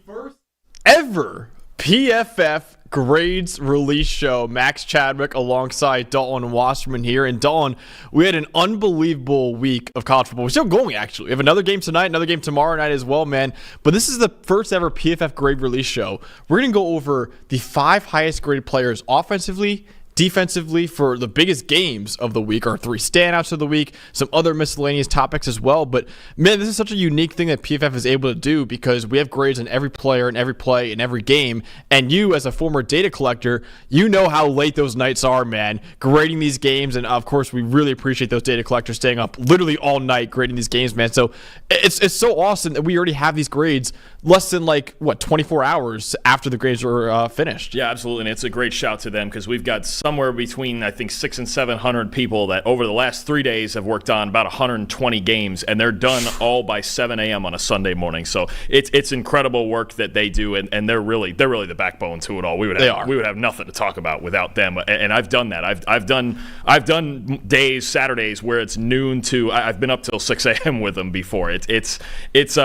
first ever PFF grades release show. Max Chadwick alongside Dalton and Wasserman here. And Dalton, we had an unbelievable week of college football. We're still going, actually. We have another game tonight, another game tomorrow night as well, man. But this is the first ever PFF grade release show. We're going to go over the 5 highest graded players offensively, defensively for the biggest games of the week, our 3 standouts of the week, some other miscellaneous topics as well. But man, this is such a unique thing that PFF is able to do because we have grades on every player and every play in every game. And you, as a former data collector, you know how late those nights are, man, grading these games. And of course, we really appreciate those data collectors staying up literally all night grading these games, man. So it's so awesome that we already have these grades less than 24 hours after the grades were finished. Yeah, absolutely. And it's a great shout to them because we've got somewhere between, I think, 600 and 700 people that over the last 3 days have worked on about 120 games, and they're done all by 7 a.m. on a Sunday morning. So it's incredible work that they do, and they're really the backbone to it all. We would have nothing to talk about without them. And I've done that. I've done days, Saturdays where it's noon to I've been up till 6 a.m. with them before. It hurts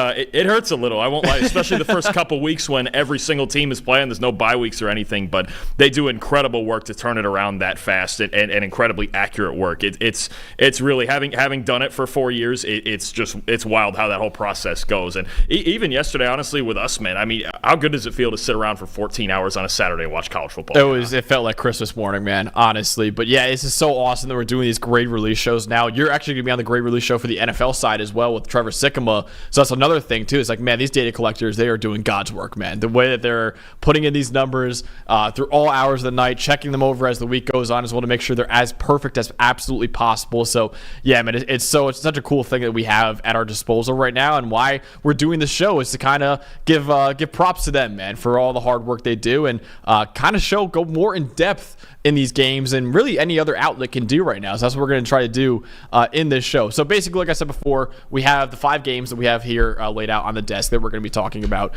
a little. I won't lie, especially the first couple weeks when every single team is playing. There's no bye weeks or anything, but they do incredible work to turn it around that fast and incredibly accurate work. It's really having done it for 4 years. It's wild how that whole process goes. And even yesterday, honestly, with us, man, I mean, how good does it feel to sit around for 14 hours on a Saturday and watch college football? It felt like Christmas morning, man, honestly. But yeah, this is so awesome that we're doing these grade release shows now. You're actually going to be on the grade release show for the NFL side as well with Trevor Sikkema. So that's another thing too. It's like, man, these data collectors, they are doing God's work, man. The way that they're putting in these numbers through all hours of the night, checking them over as the week goes on as well to make sure they're as perfect as absolutely possible. So yeah, man, it's such a cool thing that we have at our disposal right now, and why we're doing this show is to kind of give props to them, man, for all the hard work they do, and kind of go more in depth in these games and really any other outlet can do right now. So that's what we're going to try to do in this show. So basically, like I said before, we have the 5 games that we have here laid out on the desk that we're going to be talking about.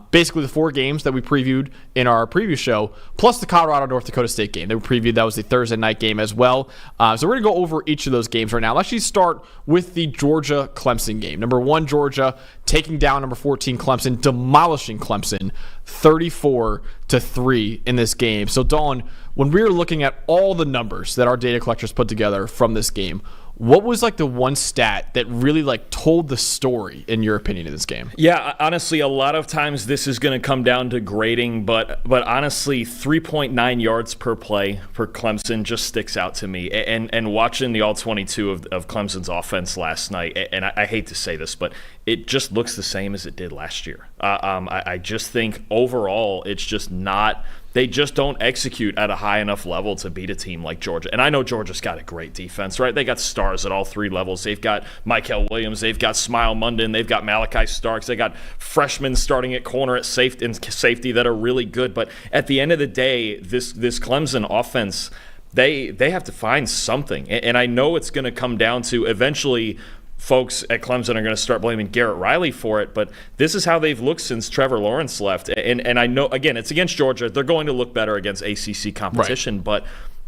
Basically, the 4 games that we previewed in our preview show, plus the Colorado-North Dakota State game that we previewed. That was the Thursday night game as well. So we're going to go over each of those games right now. Let's actually start with the Georgia-Clemson game. Number 1, Georgia taking down number 14, Clemson, demolishing Clemson 34-3 in this game. So, Dawn, when we were looking at all the numbers that our data collectors put together from this game, what was the one stat that really told the story in your opinion in this game? Yeah, honestly, a lot of times this is going to come down to grading, but honestly, 3.9 yards per play for Clemson just sticks out to me. And watching the all-22 of Clemson's offense last night, and I hate to say this, but it just looks the same as it did last year. I just think overall it's just not – they just don't execute at a high enough level to beat a team like Georgia. And I know Georgia's got a great defense, right? They got stars at all 3 levels. They've got Michael Williams. They've got Smile Munden. They've got Malachi Starks. They got freshmen starting at corner at safety that are really good. But at the end of the day, this Clemson offense, they have to find something. And I know it's going to come down to eventually – folks at Clemson are going to start blaming Garrett Riley for it, but this is how they've looked since Trevor Lawrence left. And I know, again, it's against Georgia. They're going to look better against ACC competition, right, but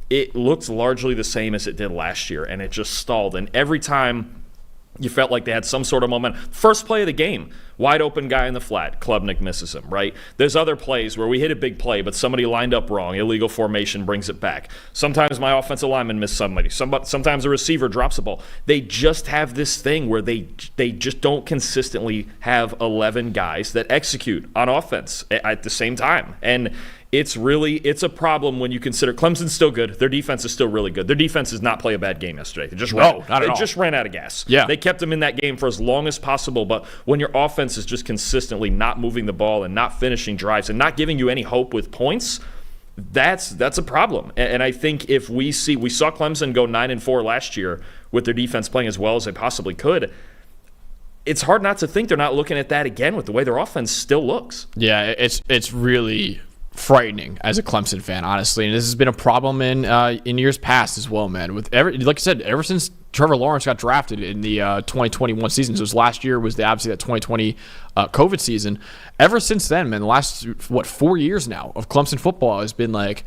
it looks largely the same as it did last year, and it just stalled. And every time you felt like they had some sort of momentum. First play of the game, wide open guy in the flat. Klubnik misses him, right? There's other plays where we hit a big play, but somebody lined up wrong. Illegal formation brings it back. Sometimes my offensive lineman missed somebody. Sometimes a receiver drops the ball. They just have this thing where they just don't consistently have 11 guys that execute on offense at the same time. And it's a problem when you consider Clemson's still good. Their defense is still really good. Their defense does not play a bad game yesterday. They just ran out of gas. Yeah. They kept them in that game for as long as possible, but when your offense is just consistently not moving the ball and not finishing drives and not giving you any hope with points, that's a problem. And I think if we saw Clemson go 9-4 last year with their defense playing as well as they possibly could, it's hard not to think they're not looking at that again with the way their offense still looks. Yeah, it's really frightening as a Clemson fan, honestly, and this has been a problem in years past as well, man. Like I said, ever since Trevor Lawrence got drafted in the 2021 season, so last year was obviously that 2020 COVID season. Ever since then, man, the last 4 years now of Clemson football has been like,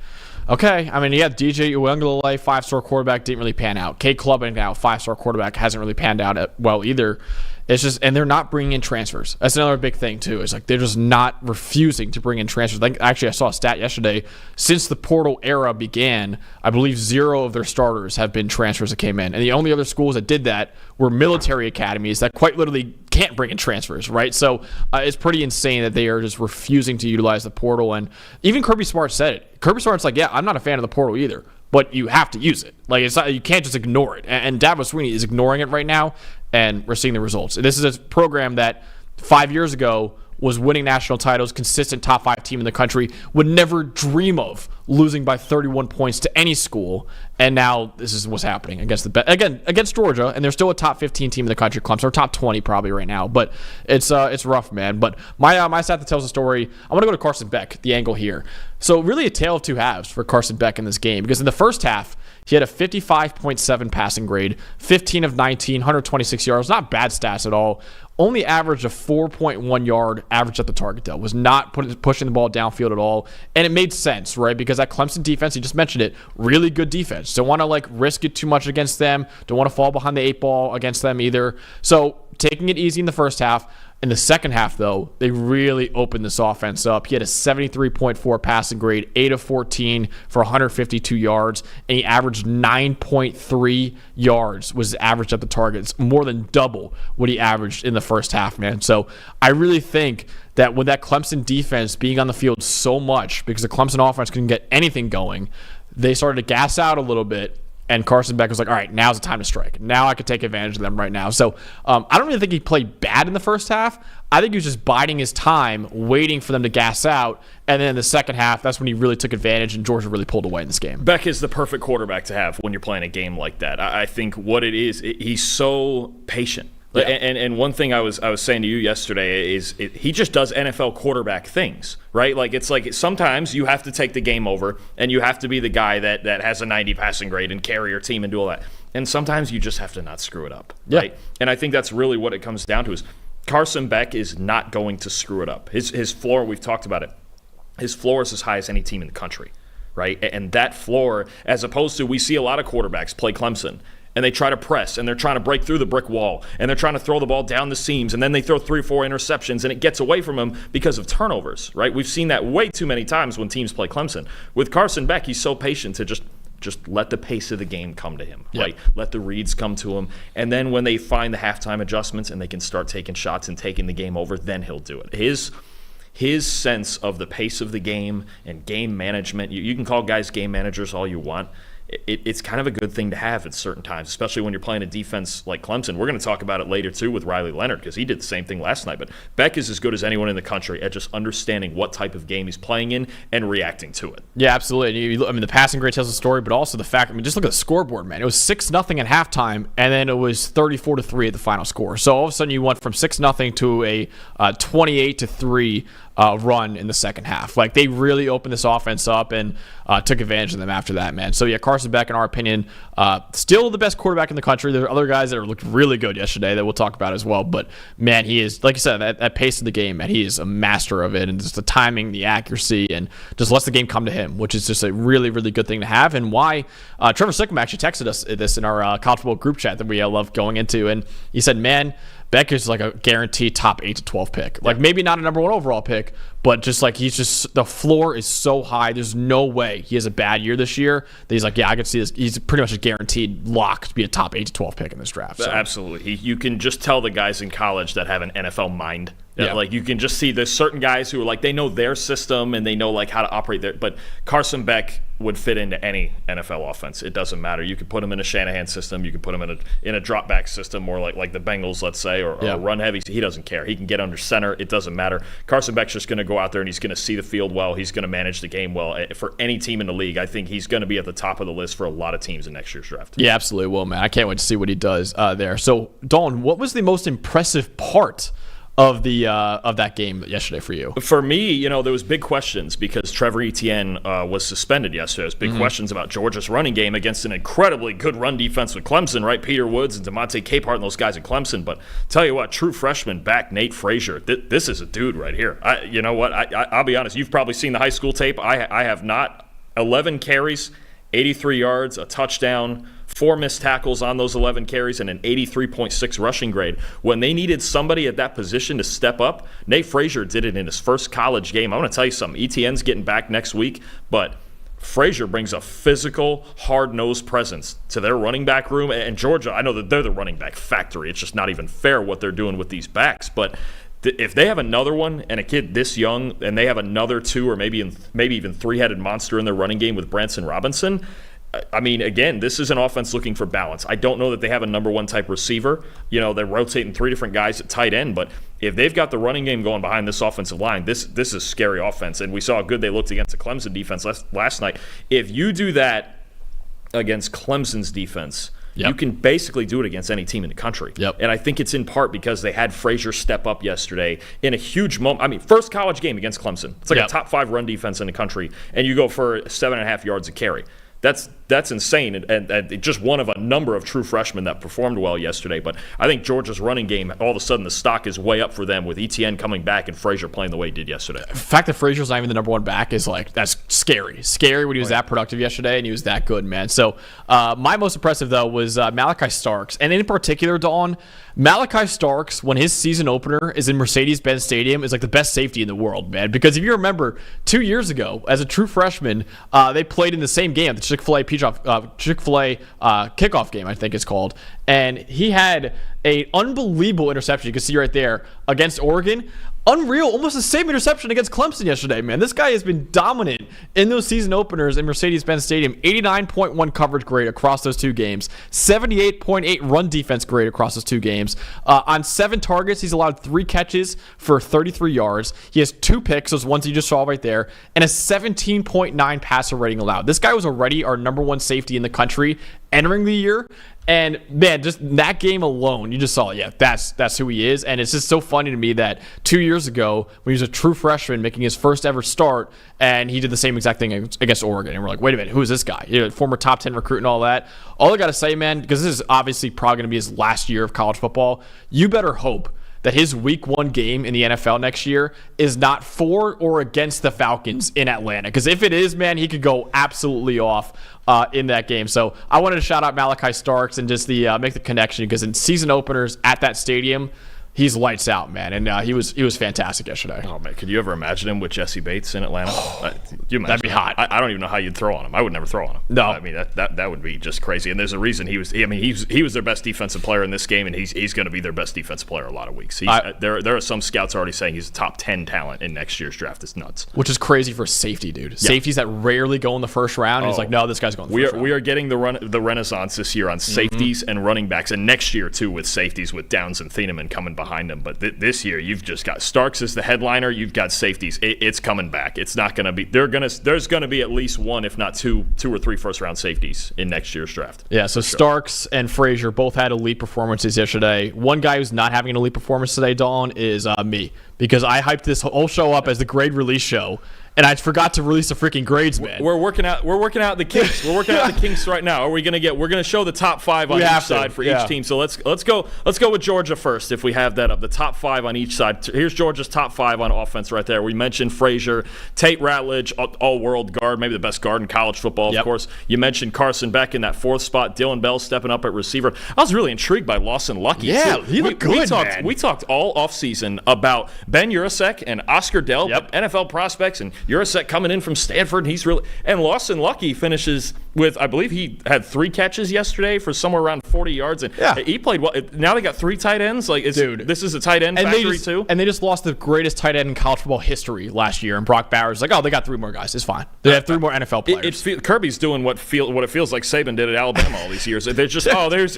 okay, I mean, yeah, DJ Uiagalelei, 5-star quarterback, didn't really pan out. Cade Klubnik now, 5-star quarterback, hasn't really panned out well either. It's just, and they're not bringing in transfers. That's another big thing too. It's like they're just not refusing to bring in transfers. Like, actually, I saw a stat yesterday. Since the portal era began, I believe 0 of their starters have been transfers that came in, and the only other schools that did that were military academies that quite literally can't bring in transfers, right? So it's pretty insane that they are just refusing to utilize the portal. And even Kirby Smart said it. Kirby Smart's like, yeah, I'm not a fan of the portal either, but you have to use it. Like, it's not, you can't just ignore it. And Dabo Swinney is ignoring it right now, and we're seeing the results. This is a program that 5 years ago was winning national titles, consistent top 5 team in the country, would never dream of losing by 31 points to any school, and now this is what's happening against against Georgia, and they're still a top 15 team in the country, Clemson, or top 20 probably right now, but it's rough, man. But my stat that tells the story, I want to go to Carson Beck, the angle here. So really a tale of two halves for Carson Beck in this game, because in the first half, he had a 55.7 passing grade, 15 of 19, 126 yards, not bad stats at all. Only averaged a 4.1 yard average at the target, though. Was not pushing the ball downfield at all. And it made sense, right? Because that Clemson defense, you just mentioned it, really good defense. Don't want to risk it too much against them. Don't want to fall behind the 8 ball against them either. So taking it easy in the first half. In the second half, though, they really opened this offense up. He had a 73.4 passing grade, 8 of 14 for 152 yards, and he averaged 9.3 yards was averaged at the target. It's more than double what he averaged in the first half, man. So I really think that with that Clemson defense being on the field so much, because the Clemson offense couldn't get anything going, they started to gas out a little bit. And Carson Beck was like, all right, now's the time to strike. Now I could take advantage of them right now. So I don't really think he played bad in the first half. I think he was just biding his time, waiting for them to gas out. And then in the second half, that's when he really took advantage, and Georgia really pulled away in this game. Beck is the perfect quarterback to have when you're playing a game like that. I think what it is, he's so patient. Yeah. And one thing I was saying to you yesterday is he just does NFL quarterback things, right? It's like sometimes you have to take the game over, and you have to be the guy that has a 90 passing grade and carry your team and do all that. And sometimes you just have to not screw it up, right? And I think that's really what it comes down to is Carson Beck is not going to screw it up. His floor, we've talked about it, his floor is as high as any team in the country, right? And that floor, as opposed to we see a lot of quarterbacks play Clemson, and they try to press, and they're trying to break through the brick wall, and they're trying to throw the ball down the seams, and then they throw 3 or 4 interceptions, and it gets away from them because of turnovers, right? We've seen that way too many times when teams play Clemson. With Carson Beck, he's so patient to just let the pace of the game come to him, right? Let the reads come to him, and then when they find the halftime adjustments and they can start taking shots and taking the game over, then he'll do it. His sense of the pace of the game and game management, you can call guys game managers all you want. It's kind of a good thing to have at certain times, especially when you're playing a defense like Clemson. We're going to talk about it later, too, with Riley Leonard, because he did the same thing last night. But Beck is as good as anyone in the country at just understanding what type of game he's playing in and reacting to it. Yeah, absolutely. The passing grade tells the story, but also the fact, just look at the scoreboard, man. It was 6-0 at halftime, and then it was 34-3 at the final score. So all of a sudden you went from 6-0 to a 28-3 run in the second half. They really opened this offense up and took advantage of them after that, man. So yeah, Carson Beck, in our opinion, still the best quarterback in the country. There are other guys that looked really good yesterday that we'll talk about as well. But man, he is, like you said, that pace of the game, man, he is a master of it, and just the timing, the accuracy, and just lets the game come to him, which is just a really, really good thing to have. And why Trevor Sickman actually texted us this in our college football group chat that we love going into, and he said, man, Beck is like a guaranteed top 8 to 12 pick. Maybe not a number 1 overall pick, but just the floor is so high. There's no way he has a bad year this year that he's like, yeah, I can see this. He's pretty much a guaranteed lock to be a top 8 to 12 pick in this draft. So. Absolutely. You can just tell the guys in college that have an NFL mind. Yeah. You can just see there's certain guys who are they know their system and they know how to operate there. But Carson Beck would fit into any NFL offense. It doesn't matter. You could put him in a Shanahan system. You could put him in a drop back system, or like the Bengals, let's say, or run heavy. He doesn't care. He can get under center. It doesn't matter. Carson Beck's just going to go out there and he's going to see the field well. He's going to manage the game well. For any team in the league, I think he's going to be at the top of the list for a lot of teams in next year's draft. Yeah, absolutely. Well, man, I can't wait to see what he does there. So, Dalton, what was the most impressive part of that game yesterday for you? For me, there was big questions because Trevor Etienne was suspended yesterday. There was big questions about Georgia's running game against an incredibly good run defense with Clemson, right? Peter Woods and DeMonte Capehart and those guys at Clemson. But tell you what, true freshman back Nate Frazier, this is a dude right here. You know what? I'll be honest. You've probably seen the high school tape. I have not. 11 carries, 83 yards, a touchdown, 4 missed tackles on those 11 carries, and an 83.6 rushing grade. When they needed somebody at that position to step up, Nate Frazier did it in his first college game. I want to tell you something. ETN's getting back next week, but Frazier brings a physical, hard-nosed presence to their running back room. And Georgia, I know that they're the running back factory. It's just not even fair what they're doing with these backs. But if they have another one and a kid this young, and they have another 2 or maybe even 3-headed monster in their running game with Branson Robinson, I mean, again, this is an offense looking for balance. I don't know that they have a number 1 type receiver. They're rotating 3 different guys at tight end, but if they've got the running game going behind this offensive line, this is a scary offense. And we saw how good they looked against the Clemson defense last night. If you do that against Clemson's defense, you can basically do it against any team in the country. And I think it's in part because they had Frazier step up yesterday in a huge moment. I mean, first college game against Clemson. It's like a top 5 run defense in the country, and you go for 7.5 yards a carry. That's insane, and just one of a number of true freshmen that performed well yesterday. But I think Georgia's running game, all of a sudden the stock is way up for them with ETN coming back and Frazier playing the way he did yesterday. The fact that Frazier's not even the number 1 back is that's scary. Scary when he was that productive yesterday and he was that good, man. So my most impressive, though, was Malachi Starks. And in particular, Dawn, Malachi Starks, when his season opener is in Mercedes-Benz Stadium, is like the best safety in the world, man. Because if you remember, 2 years ago, as a true freshman, they played in the same game, the Chick-fil-A kickoff game, I think it's called. And he had an unbelievable interception. You can see right there against Oregon. Unreal, almost the same interception against Clemson yesterday, man. This guy has been dominant in those season openers in Mercedes-Benz Stadium. 89.1 coverage grade across those 2 games. 78.8 run defense grade across those 2 games. On 7 targets, he's allowed 3 catches for 33 yards. He has 2 picks, those ones you just saw right there, and a 17.9 passer rating allowed. This guy was already our number 1 safety in the country entering the year. And, man, just that game alone, you just saw, that's who he is. And it's just so funny to me that 2 years ago, when he was a true freshman making his first ever start, and he did the same exact thing against Oregon. And we're like, wait a minute, who is this guy? Former top 10 recruit and all that. All I got to say, man, because this is obviously probably going to be his last year of college football, you better hope that his week 1 game in the NFL next year is not for or against the Falcons in Atlanta. Because if it is, man, he could go absolutely off in that game. So I wanted to shout out Malachi Starks and just make the connection, because in season openers at that stadium, he's lights out, man, and he was fantastic yesterday. Oh man, could you ever imagine him with Jesse Bates in Atlanta? That'd be hot. I don't even know how you'd throw on him. I would never throw on him. No, I mean that would be just crazy. And there's a reason he was their best defensive player in this game, and he's going to be their best defensive player a lot of weeks. There are some scouts already saying he's a top 10 talent in next year's draft. It's nuts. Which is crazy for safety, dude. Yeah. Safeties that rarely go in the first round. And it's like, no, this guy's going in the first round. We are getting the renaissance this year on safeties and running backs, and next year too with safeties with Downs and Thieneman coming behind them. But this year, you've just got Starks as the headliner. You've got safeties. It's coming back. It's not going to be. There's going to be at least 1, if not 2 or 3 first-round safeties in next year's draft. Yeah. So sure. Starks and Frazier both had elite performances yesterday. One guy who's not having an elite performance today, Dawn, is me, because I hyped this whole show up as the grade release show. And I forgot to release the freaking grades, man. We're working out the kinks. We're working out the kinks right now. We're gonna show the top 5 on each side for each team. So let's go with Georgia first, if we have that up. The top 5 on each side. Here's Georgia's top 5 on offense right there. We mentioned Frazier, Tate Ratledge, all-world guard, maybe the best guard in college football, of course. You mentioned Carson Beck in that 4th spot. Dylan Bell stepping up at receiver. I was really intrigued by Lawson Lucky. Yeah, he looked good, man. We talked all offseason about Ben Urasek and Oscar Dell, NFL prospects, and Urasek coming in from Stanford. And Lawson Lucky finishes with, I believe he had 3 catches yesterday for somewhere around 40 yards, and he played well. Now they got 3 tight ends. This is a tight end factory too. And they just lost the greatest tight end in college football history last year. And Brock Bowers like, they got 3 more guys. It's fine. They have 3 more NFL players. Kirby's doing what it feels like Saban did at Alabama all these years. They're just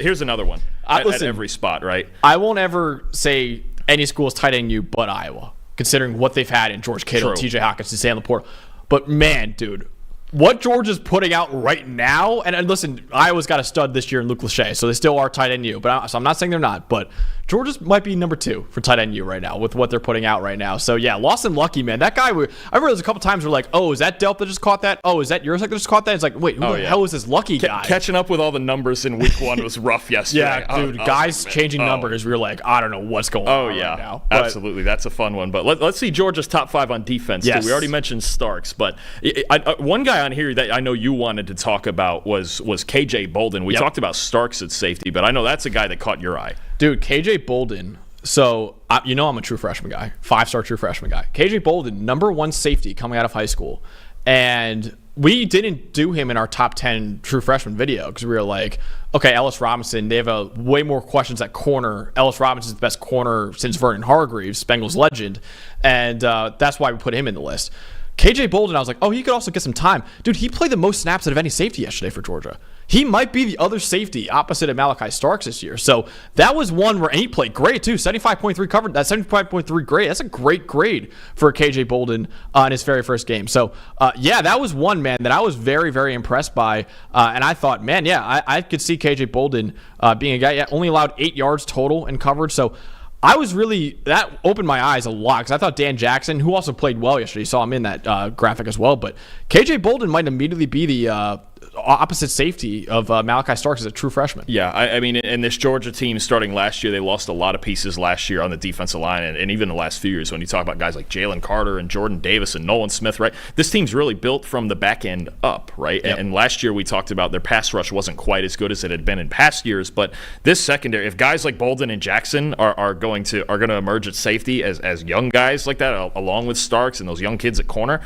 here's another one at every spot, right? I won't ever say any school is tight end you but Iowa, considering what they've had in George Kittle, TJ Hawkins, and Sam Laporta. But, man, dude, what Georgia's putting out right now, and listen, Iowa's got a stud this year in Luke Lachey, so they still are tight end U. So I'm not saying they're not, but Georgia's might be number 2 for tight end U right now with what they're putting out right now. So, yeah, Lawson Lucky, man. That guy, I remember there's a couple times we're like, is that Delp that just caught that? Is that Urasek that just caught that? It's like, wait, who the hell is this Lucky guy? Catching up with all the numbers in week 1 was rough yesterday. Yeah, dude, guys changing numbers. We were like, I don't know what's going on right now. But absolutely. That's a fun one. But let's see Georgia's top 5 on defense, too. We already mentioned Starks. But one guy on here that I know you wanted to talk about was KJ Bolden. We talked about Starks at safety, but I know that's a guy that caught your eye. Dude, KJ Bolden. So, I'm a true freshman guy, 5-star true freshman guy. KJ Bolden, number 1 safety coming out of high school. And we didn't do him in our top 10 true freshman video because we were like, okay, Ellis Robinson, they have way more questions at corner. Ellis Robinson's the best corner since Vernon Hargreaves, Bengals legend. And that's why we put him in the list. KJ Bolden, I was like, oh, he could also get some time. Dude, he played the most snaps out of any safety yesterday for Georgia. He might be the other safety opposite of Malachi Starks this year. So that was one where, and he played great too. 75.3 covered. That 75.3 grade. That's a great grade for KJ Bolden in his very first game. So that was one, man, that I was very, very impressed by. And I thought, man, I could see KJ Bolden being a guy. Only allowed 8 yards total in coverage. So that opened my eyes a lot because I thought Dan Jackson, who also played well yesterday, you saw him in that graphic as well, but KJ Bolden might immediately be the opposite safety of Malachi Starks as a true freshman. Yeah, I mean, in this Georgia team starting last year, they lost a lot of pieces last year on the defensive line, and even the last few years when you talk about guys like Jalen Carter and Jordan Davis and Nolan Smith, right? This team's really built from the back end up, right? Yep. And last year we talked about their pass rush wasn't quite as good as it had been in past years, but this secondary, if guys like Bolden and Jackson are going to emerge at safety as young guys like that, along with Starks and those young kids at corner,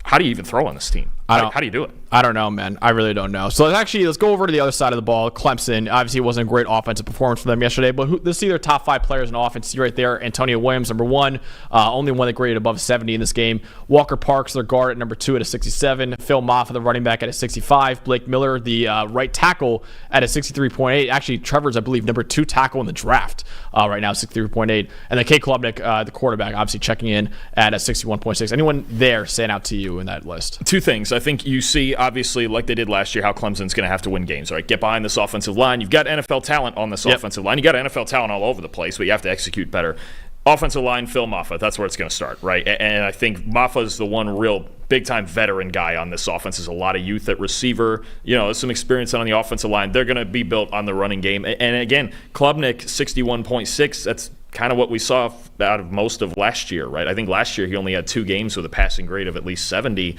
how do you even throw on this team? How do you do it? I don't know, man. I really don't know. So let's go over to the other side of the ball. Clemson, obviously it wasn't a great offensive performance for them yesterday, but let's see their top 5 players in offense. See right there, Antonio Williams, number 1, only one that graded above 70 in this game. Walker Parks, their guard, at number 2 at a 67. Phil Moffa, the running back, at a 65. Blake Miller, the right tackle, at a 63.8. Actually, Trevor's, I believe, number 2 tackle in the draft right now, 63.8. And then Kate Klubnik, the quarterback, obviously checking in at a 61.6. Anyone there stand out to you in that list? 2 things. I think you see, obviously, like they did last year, how Clemson's going to have to win games, right? Get behind this offensive line. You've got NFL talent on this offensive line. You got NFL talent all over the place, but you have to execute better. Offensive line, Phil Moffa, that's where it's going to start, right? And I think Moffa is the one real big-time veteran guy on this offense. There's a lot of youth at receiver. There's some experience on the offensive line. They're going to be built on the running game. And again, Klubnik, 61.6, that's kind of what we saw out of most of last year, right? I think last year he only had 2 games with a passing grade of at least 70.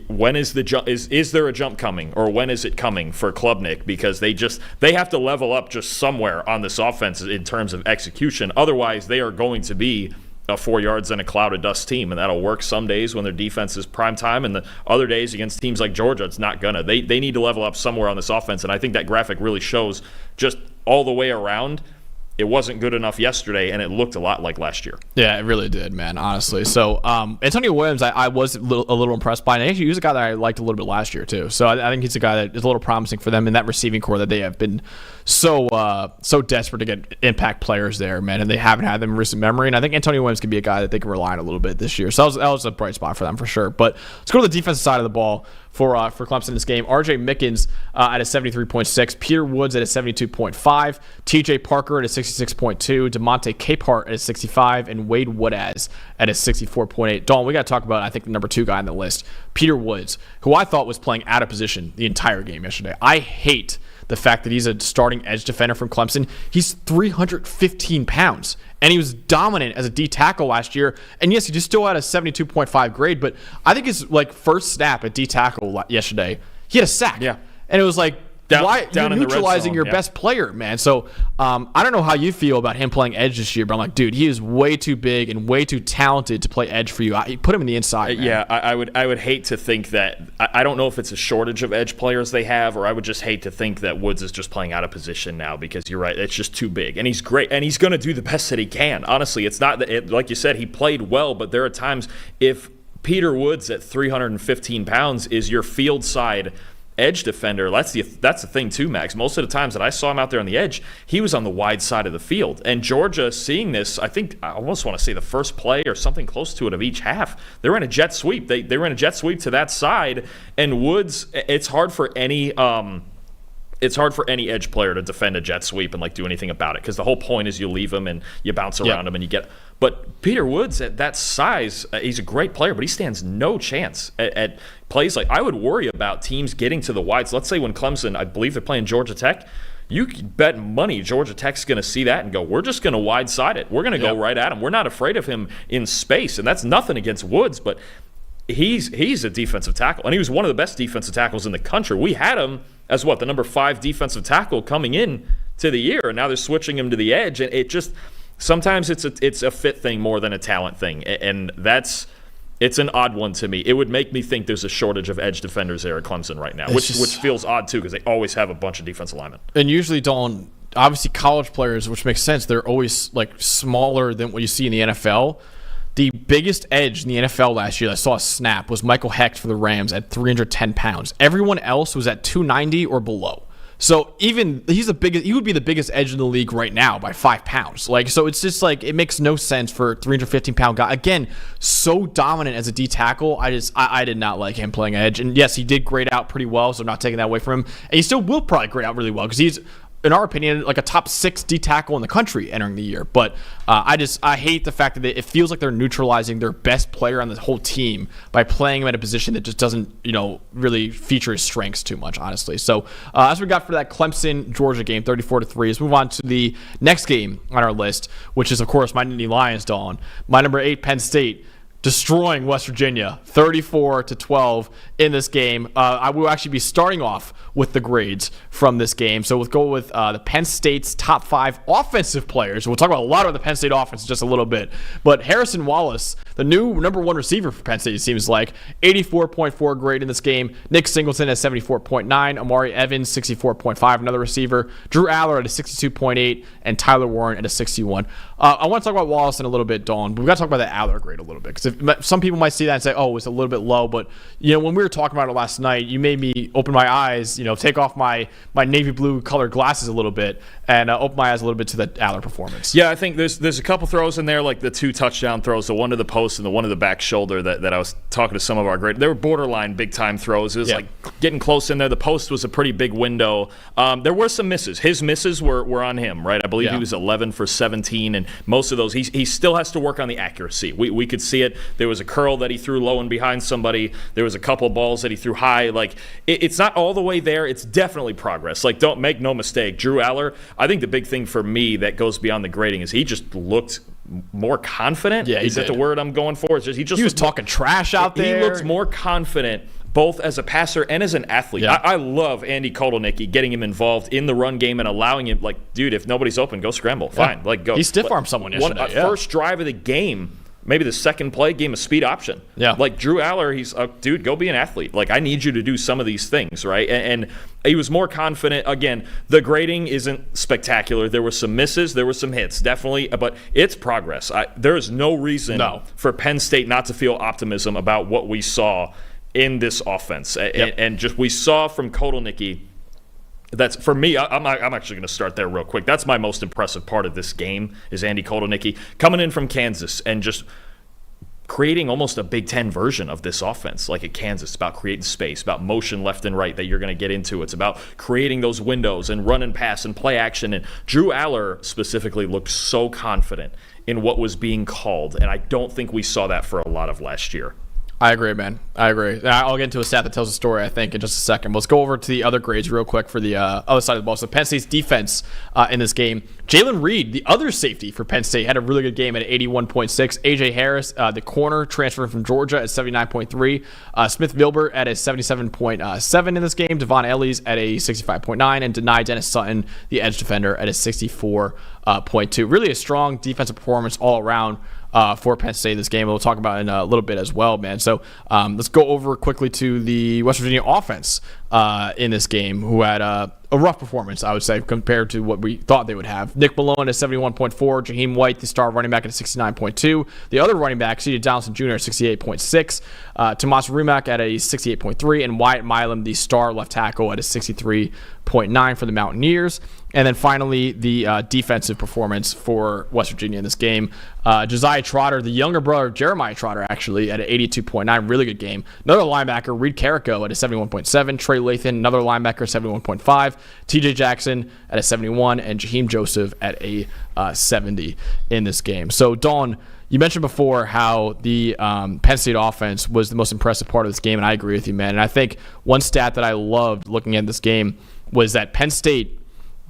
When is the jump? Is there a jump coming, or when is it coming for Klubnik? Because they have to level up just somewhere on this offense in terms of execution. Otherwise, they are going to be a 4 yards and a cloud of dust team, and that'll work some days when their defense is prime time, and the other days against teams like Georgia, it's not gonna. They need to level up somewhere on this offense, and I think that graphic really shows just all the way around. It wasn't good enough yesterday, and it looked a lot like last year. Yeah, it really did, man, honestly. So, Antonio Williams, I was a little impressed by, and actually he was a guy that I liked a little bit last year, too. So I think he's a guy that is a little promising for them in that receiving core that they have been so desperate to get impact players there, man, and they haven't had them in recent memory. And I think Antonio Williams can be a guy that they can rely on a little bit this year. So that was a bright spot for them for sure. But let's go to the defensive side of the ball. For Clemson in this game, R.J. Mickens at a 73.6, Peter Woods at a 72.5, T.J. Parker at a 66.2, DeMonte Capehart at a 65, and Wade Woodaz at a 64.8. Dalton, we got to talk about, I think, the number 2 guy on the list, Peter Woods, who I thought was playing out of position the entire game yesterday. I hate the fact that he's a starting edge defender from Clemson. He's 315 pounds. And he was dominant as a D tackle last year. And yes, he just still had a 72.5 grade, but I think his first snap at D tackle yesterday, he had a sack. Yeah. And it was like, why you're neutralizing your best player, man. So I don't know how you feel about him playing edge this year, but I'm like, dude, he is way too big and way too talented to play edge for you. Put him in the inside, man. Yeah, I would hate to think that. I don't know if it's a shortage of edge players they have, or I would just hate to think that Woods is just playing out of position now, because you're right, it's just too big. And he's great, and he's going to do the best that he can. Honestly, it's not that, like you said, he played well, but there are times if Peter Woods at 315 pounds is your field side edge defender, that's the thing too, Max. Most of the times that I saw him out there on the edge, he was on the wide side of the field. And Georgia, seeing this, I think I almost want to say the first play or something close to it of each half, they were in a jet sweep. They were in a jet sweep to that side, and Woods, it's hard for any edge player to defend a jet sweep and like do anything about it, because the whole point is you leave him and you bounce around him and you get. But Peter Woods at that size, he's a great player, but he stands no chance at plays like. I would worry about teams getting to the wides. Let's say when Clemson, I believe they're playing Georgia Tech, you could bet money Georgia Tech's going to see that and go, we're just going to wide side it. We're going to go right at him. We're not afraid of him in space, and that's nothing against Woods, but he's a defensive tackle, and he was one of the best defensive tackles in the country. We had him as the number 5 defensive tackle coming in to the year, and now they're switching him to the edge, and it just sometimes it's a fit thing more than a talent thing, and it's an odd one to me. It would make me think there's a shortage of edge defenders there at Clemson right now, which feels odd too because they always have a bunch of defensive linemen. And usually don't. Obviously, college players, which makes sense, they're always like smaller than what you see in the NFL. The biggest edge in the NFL last year that I saw a snap was Michael Hecht for the Rams at 310 pounds. Everyone else was at 290 or below. So he would be the biggest edge in the league right now by 5 pounds. Like, so it's just like, it makes no sense for a 315-pound guy. Again, so dominant as a D tackle. I did not like him playing edge. And yes, he did grade out pretty well, so I'm not taking that away from him. And he still will probably grade out really well because he's, in our opinion, like a top 6 D tackle in the country entering the year. But I hate the fact that it feels like they're neutralizing their best player on the whole team by playing him at a position that just doesn't, really feature his strengths too much, honestly. So as we got for that Clemson-Georgia game, 34-3, let's move on to the next game on our list, which is, of course, my Nittany Lions, Dawn. My number 8, Penn State, destroying West Virginia 34-12 in this game. I will actually be starting off with the grades from this game. So we'll go with the Penn State's top 5 offensive players. We'll talk about a lot of the Penn State offense in just a little bit. But Harrison Wallace, the new number 1 receiver for Penn State, it seems like, 84.4 grade in this game. Nick Singleton at 74.9. Amari Evans, 64.5, another receiver. Drew Aller at a 62.8. And Tyler Warren at a 61. I want to talk about Wallace in a little bit, Dawn, but we've got to talk about the Aller grade a little bit because some people might see that and say, oh, it's a little bit low. But, when we were talking about it last night, you made me open my eyes, take off my navy blue colored glasses a little bit and open my eyes a little bit to the Aller performance. Yeah, I think there's a couple throws in there, like the 2 touchdown throws, the one to the post and the one to the back shoulder that I was talking to some of our great. They were borderline big-time throws. It was like getting close in there. The post was a pretty big window. There were some misses. His misses were on him, right? I believe he was 11 for 17, and most of those, he still has to work on the accuracy. We could see it. There was a curl that he threw low and behind somebody. There was a couple balls that he threw high. Like, it's not all the way there. It's definitely progress. Like, don't make no mistake. Drew Aller, I think the big thing for me that goes beyond the grading is he just looked more confident. Yeah, is that the word I'm going for? It's just, he was talking trash out there. He looked more confident both as a passer and as an athlete. Yeah. I love Andy Kotelnicki, getting him involved in the run game and allowing him, like, dude, if nobody's open, go scramble. Fine, go. He stiff-armed someone yesterday. First drive of the game, maybe the second play, gave him a speed option. Yeah. Like, Drew Aller, he's, dude, go be an athlete. Like, I need you to do some of these things, right? And he was more confident. Again, the grading isn't spectacular. There were some misses. There were some hits, definitely. But it's progress. There is no reason for Penn State not to feel optimism about what we saw in this offense. And just we saw from Kotelnicki, that's, for me, I'm actually going to start there real quick. That's my most impressive part of this game is Andy Kotelnicki coming in from Kansas and just creating almost a Big Ten version of this offense. Like at Kansas, it's about creating space, about motion left and right that you're going to get into. It's about creating those windows and run and pass and play action. And Drew Aller specifically looked so confident in what was being called, and I don't think we saw that for a lot of last year. I agree, man. I agree. I'll get into a stat that tells a story, I think, in just a second. Let's go over to the other grades real quick for the other side of the ball. So Penn State's defense in this game. Jalen Reed, the other safety for Penn State, had a really good game at 81.6. A.J. Harris, the corner, transferred from Georgia at 79.3. Smith Vilbert at a 77.7 in this game. Devon Ellies at a 65.9. And Denai Dennis Sutton, the edge defender, at a 64.2. Really a strong defensive performance all around for Penn State this game. We'll talk about it in a little bit as well, man. So let's go over quickly to the West Virginia offense in this game, who had a rough performance, I would say, compared to what we thought they would have. Nick Malone at 71.4, Jaheim White, the star running back, at 69.2. The other running back, C.J. Donaldson Jr. at 68.6. Tomas Rumack at a 68.3, and Wyatt Milam, the star left tackle, at a 63.9 for the Mountaineers. And then finally, the defensive performance for West Virginia in this game. Josiah Trotter, the younger brother of Jeremiah Trotter, actually, at an 82.9. Really good game. Another linebacker, Reed Carrico, at a 71.7. Trey Lathan, another linebacker, 71.5. TJ Jackson at a 71. And Jaheim Joseph at a 70 in this game. So, Dawn, you mentioned before how the Penn State offense was the most impressive part of this game, and I agree with you, man. And I think one stat that I loved looking at this game was that Penn State,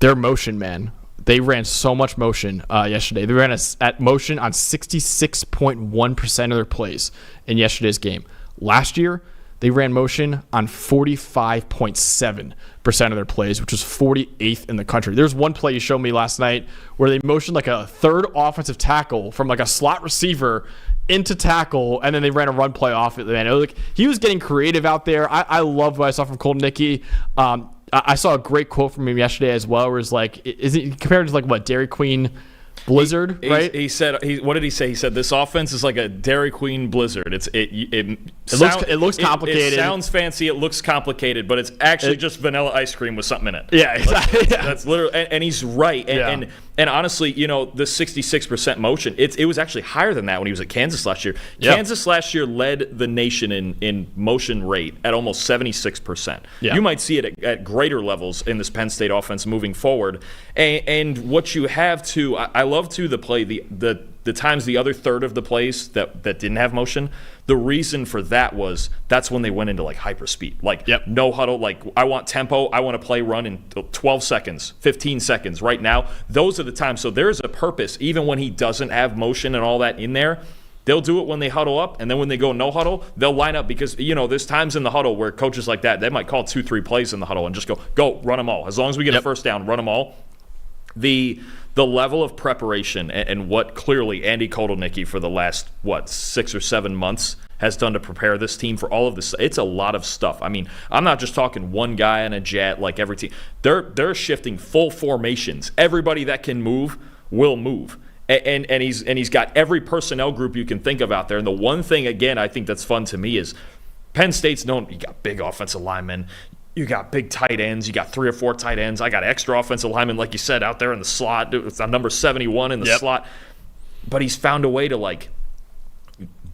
their motion, man, they ran so much motion yesterday. They ran at motion on 66.1% of their plays in yesterday's game. Last year, they ran motion on 45.7% of their plays, which was 48th in the country. There's one play you showed me last night where they motioned like a third offensive tackle from like a slot receiver into tackle, and then they ran a run play off it. Man, he was getting creative out there. I loved what I saw from Kotelnicki. I saw a great quote from him yesterday as well, where it's like, is it compared to like what, Dairy Queen blizzard, right? He said, what did he say? He said this offense is like a Dairy Queen blizzard. It looks complicated. It sounds fancy. It looks complicated, but it's actually just vanilla ice cream with something in it. Yeah, exactly. Like, that's literally, and he's right. And honestly, the 66% motion, it was actually higher than that when he was at Kansas last year. Yep. Kansas last year led the nation in motion rate at almost 76%. Yeah. You might see it at greater levels in this Penn State offense moving forward. And what you have to, I love to the play, the times the other third of the plays that didn't have motion, the reason for that was that's when they went into like hyper speed. Like no huddle, like I want tempo, I want to play run in 12 seconds, 15 seconds right now. Those are the times. So there's a purpose, even when he doesn't have motion and all that in there. They'll do it when they huddle up, and then when they go no huddle, they'll line up because, there's times in the huddle where coaches like that, they might call 2-3 plays in the huddle and just go, run them all. As long as we get a first down, run them all. The level of preparation and what clearly Andy Kotelnicki for the last, 6 or 7 months has done to prepare this team for all of this, it's a lot of stuff. I mean, I'm not just talking one guy in a jet like every team. They're shifting full formations. Everybody that can move will move. And he's got every personnel group you can think of out there. And the one thing, again, I think that's fun to me is Penn State's known, you got big offensive linemen, you got big tight ends, you got 3 or 4 tight ends. I got extra offensive linemen, like you said, out there in the slot. It's on number 71 in the slot. But he's found a way to, like,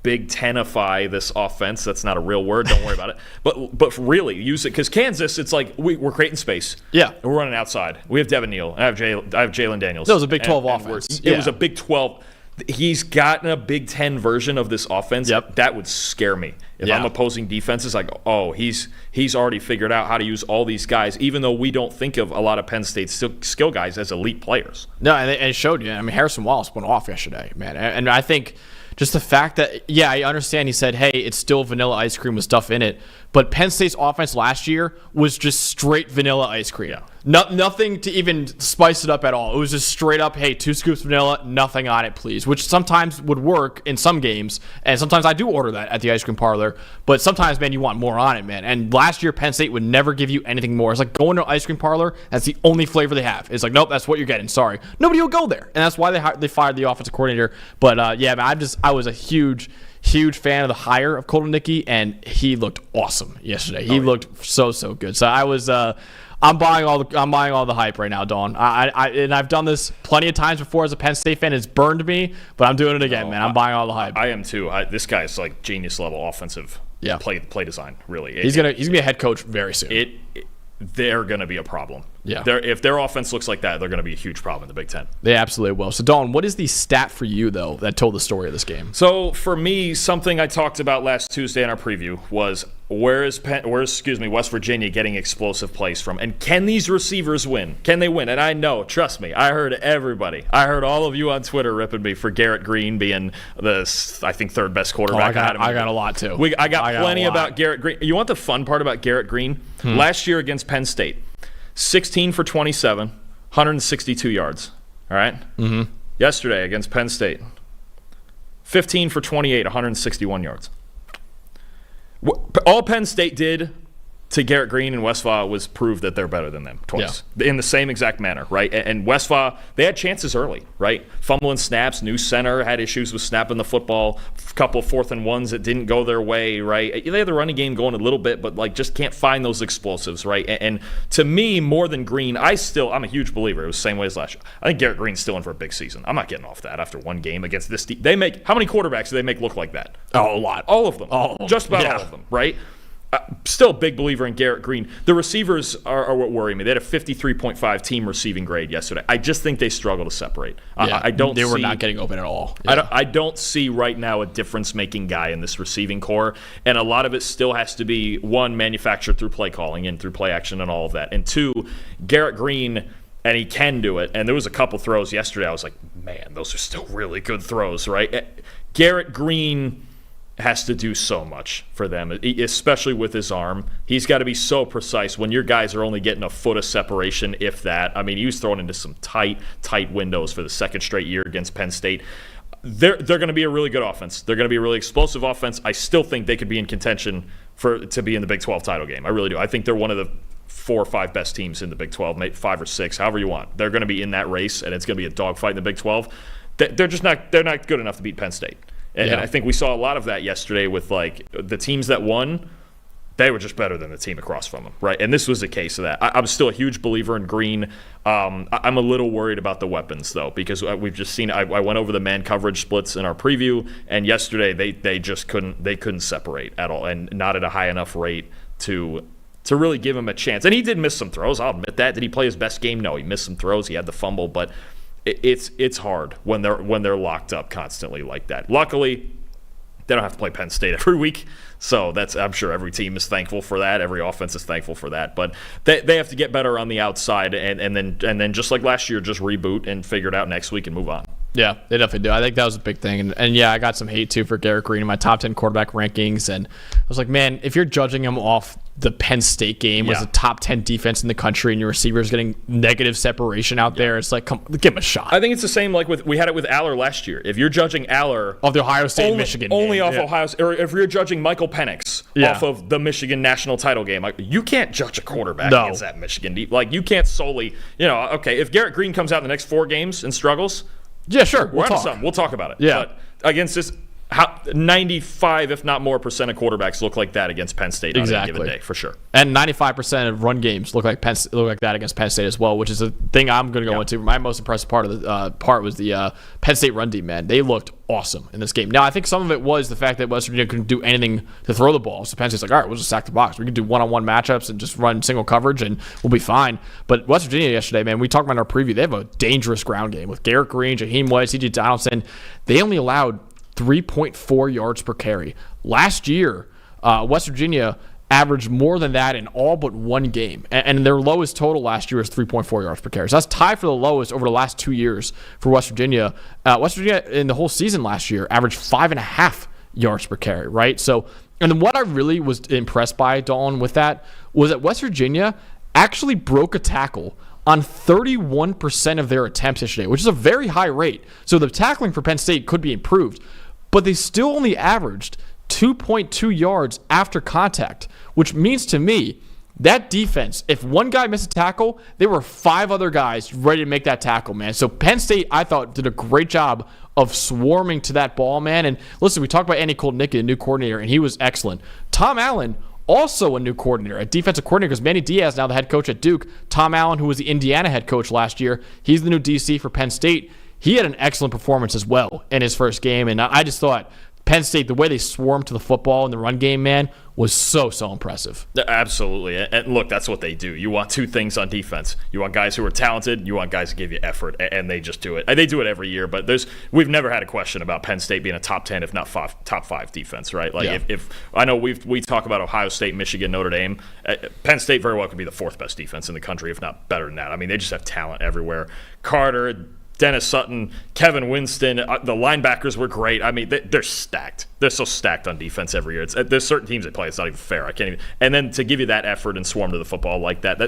Big Tenify this offense. That's not a real word. Don't worry about it. But really, use it. Because Kansas, it's like we're creating space. Yeah. We're running outside. We have Devin Neal. I have Jalen Daniels. That was a Big 12 offense. It was a Big 12. He's gotten a Big 10 version of this offense. That would scare me. If I'm opposing defenses, I go, oh, he's already figured out how to use all these guys, even though we don't think of a lot of Penn State skill guys as elite players. No, and it showed you. I mean, Harrison Wallace went off yesterday, man. And I think just the fact that, I understand he said, hey, it's still vanilla ice cream with stuff in it. But Penn State's offense last year was just straight vanilla ice cream. Yeah. Nothing to even spice it up at all. It was just straight up, hey, 2 scoops of vanilla, nothing on it, please. Which sometimes would work in some games. And sometimes I do order that at the ice cream parlor. But sometimes, man, you want more on it, man. And last year, Penn State would never give you anything more. It's like going to an ice cream parlor, that's the only flavor they have. It's like, nope, that's what you're getting. Sorry. Nobody will go there. And that's why they fired the offensive coordinator. But, man, I was a huge fan of the hire of Kotelnicki, and he looked awesome yesterday. He looked so good. So I was I'm buying all the hype right now, Dawn. And I've done this plenty of times before as a Penn State fan. It's burned me, but I'm doing it again, man. I'm buying all the hype. I am too. This guy's like genius level offensive play design. Really, he's gonna be a head coach very soon. They're going to be a problem. Yeah. If their offense looks like that, they're going to be a huge problem in the Big Ten. They absolutely will. So, Dawn, what is the stat for you, though, that told the story of this game? So, for me, something I talked about last Tuesday in our preview was where's West Virginia getting explosive plays from? And can these receivers win? Can they win? And I know, trust me, I heard everybody. I heard all of you on Twitter ripping me for Garrett Green being the, I think, third best quarterback. I got a lot, too. I got plenty about Garrett Green. You want the fun part about Garrett Green? Last year against Penn State, 16 for 27, 162 yards. All right? Mm-hmm. Yesterday against Penn State, 15 for 28, 161 yards. All Penn State did to Garrett Green and Westphal was prove that they're better than them twice in the same exact manner, right? And Westphal, they had chances early, right? Fumbling snaps, new center, had issues with snapping the football, a couple 4th and 1s that didn't go their way, right? They had the running game going a little bit, but like just can't find those explosives, right? And to me, more than Green, I'm a huge believer. It was the same way as last year. I think Garrett Green's still in for a big season. I'm not getting off that after one game against this team. How many quarterbacks do they make look like that? Oh, a lot. All of them. Just about all of them, right? Still a big believer in Garrett Green. The receivers are what worry me. They had a 53.5 team receiving grade yesterday. I just think they struggle to separate. They were not getting open at all. Yeah. I don't see right now a difference-making guy in this receiving core, and a lot of it still has to be, one, manufactured through play calling and through play action and all of that, and two, Garrett Green, and he can do it, and there was a couple throws yesterday I was like, man, those are still really good throws, right? Garrett Green has to do so much for them, especially with his arm. He's got to be so precise when your guys are only getting a foot of separation, if that. I mean, he was thrown into some tight windows for the second straight year against Penn State. They're going to be a really good offense. They're going to be a really explosive offense. I still think they could be in contention to be in the Big 12 title game. I really do. I think they're one of the 4 or 5 best teams in the Big 12, maybe 5 or 6, however you want. They're going to be in that race, and it's going to be a dogfight in the Big 12. They're not good enough to beat Penn State. And I think we saw a lot of that yesterday with like the teams that won. They were just better than the team across from them, right? And this was a case of that. I'm still a huge believer in Green. I'm a little worried about the weapons, though, because we've just seen. I went over the man coverage splits in our preview, and yesterday they just couldn't separate at all, and not at a high enough rate to really give him a chance. And he did miss some throws. I'll admit that. Did he play his best game? No, he missed some throws. He had the fumble, but it's hard when they're locked up constantly like that. Luckily, they don't have to play Penn State every week, so I'm sure every team is thankful for that. Every offense is thankful for that. But they have to get better on the outside, and then just like last year, just reboot and figure it out next week and move on. Yeah, they definitely do. I think that was a big thing. And yeah, I got some hate, too, for Garrett Green in my top 10 quarterback rankings. And I was like, man, if you're judging him off the Penn State game was a top 10 defense in the country and your receivers getting negative separation out there, it's like, come give him a shot. I think it's the same like we had it with Aller last year. If you're judging Aller off the Ohio State Michigan only game. Off Ohio State, or if you're judging Michael Penix off of the Michigan national title game, like, you can't judge a quarterback against that Michigan deep. Like, you can't solely, okay, if Garrett Green comes out in the next 4 games and struggles, yeah, sure, we'll talk about it. Yeah. But against this, 95, if not more, percent of quarterbacks look like that against Penn State on any given day, for sure. And 95% of run games look like that against Penn State as well, which is a thing I'm going to go into. My most impressive part was the Penn State run D, man. They looked awesome in this game. Now, I think some of it was the fact that West Virginia couldn't do anything to throw the ball. So Penn State's like, all right, we'll just stack the box. We can do one-on-one matchups and just run single coverage, and we'll be fine. But West Virginia yesterday, man, we talked about in our preview, they have a dangerous ground game with Garrett Green, Jaheim White, C.J. Donaldson. They only allowed 3.4 yards per carry. Last year, West Virginia averaged more than that in all but one game. And their lowest total last year was 3.4 yards per carry. So that's tied for the lowest over the last 2 years for West Virginia. West Virginia in the whole season last year averaged 5.5 yards per carry, right? So, and then what I really was impressed by, Dalton, with that was that West Virginia actually broke a tackle on 31% of their attempts yesterday, which is a very high rate. So the tackling for Penn State could be improved, but they still only averaged 2.2 yards after contact, which means to me that defense, if one guy missed a tackle, there were 5 other guys ready to make that tackle, man. So Penn State, I thought, did a great job of swarming to that ball, man. And listen, we talked about Andy Kotelnicki, the new coordinator, and he was excellent. Tom Allen, also a new coordinator, a defensive coordinator, because Manny Diaz, now the head coach at Duke. Tom Allen, who was the Indiana head coach last year, he's the new DC for Penn State. He had an excellent performance as well in his first game, and I just thought Penn State, the way they swarmed to the football in the run game, man, was so impressive. Absolutely. And look, that's what they do. You want 2 things on defense. You want guys who are talented. You want guys who give you effort, and they just do it. They do it every year, but we've never had a question about Penn State being a top 10, if not top 5 defense, right? Like, if I know we talk about Ohio State, Michigan, Notre Dame. Penn State very well could be the 4th best defense in the country, if not better than that. I mean, they just have talent everywhere. Carter, Dennis Sutton, Kevin Winston, the linebackers were great. I mean, they're stacked. They're so stacked on defense every year. There's certain teams that play. It's not even fair. I can't even. And then to give you that effort and swarm to the football like that,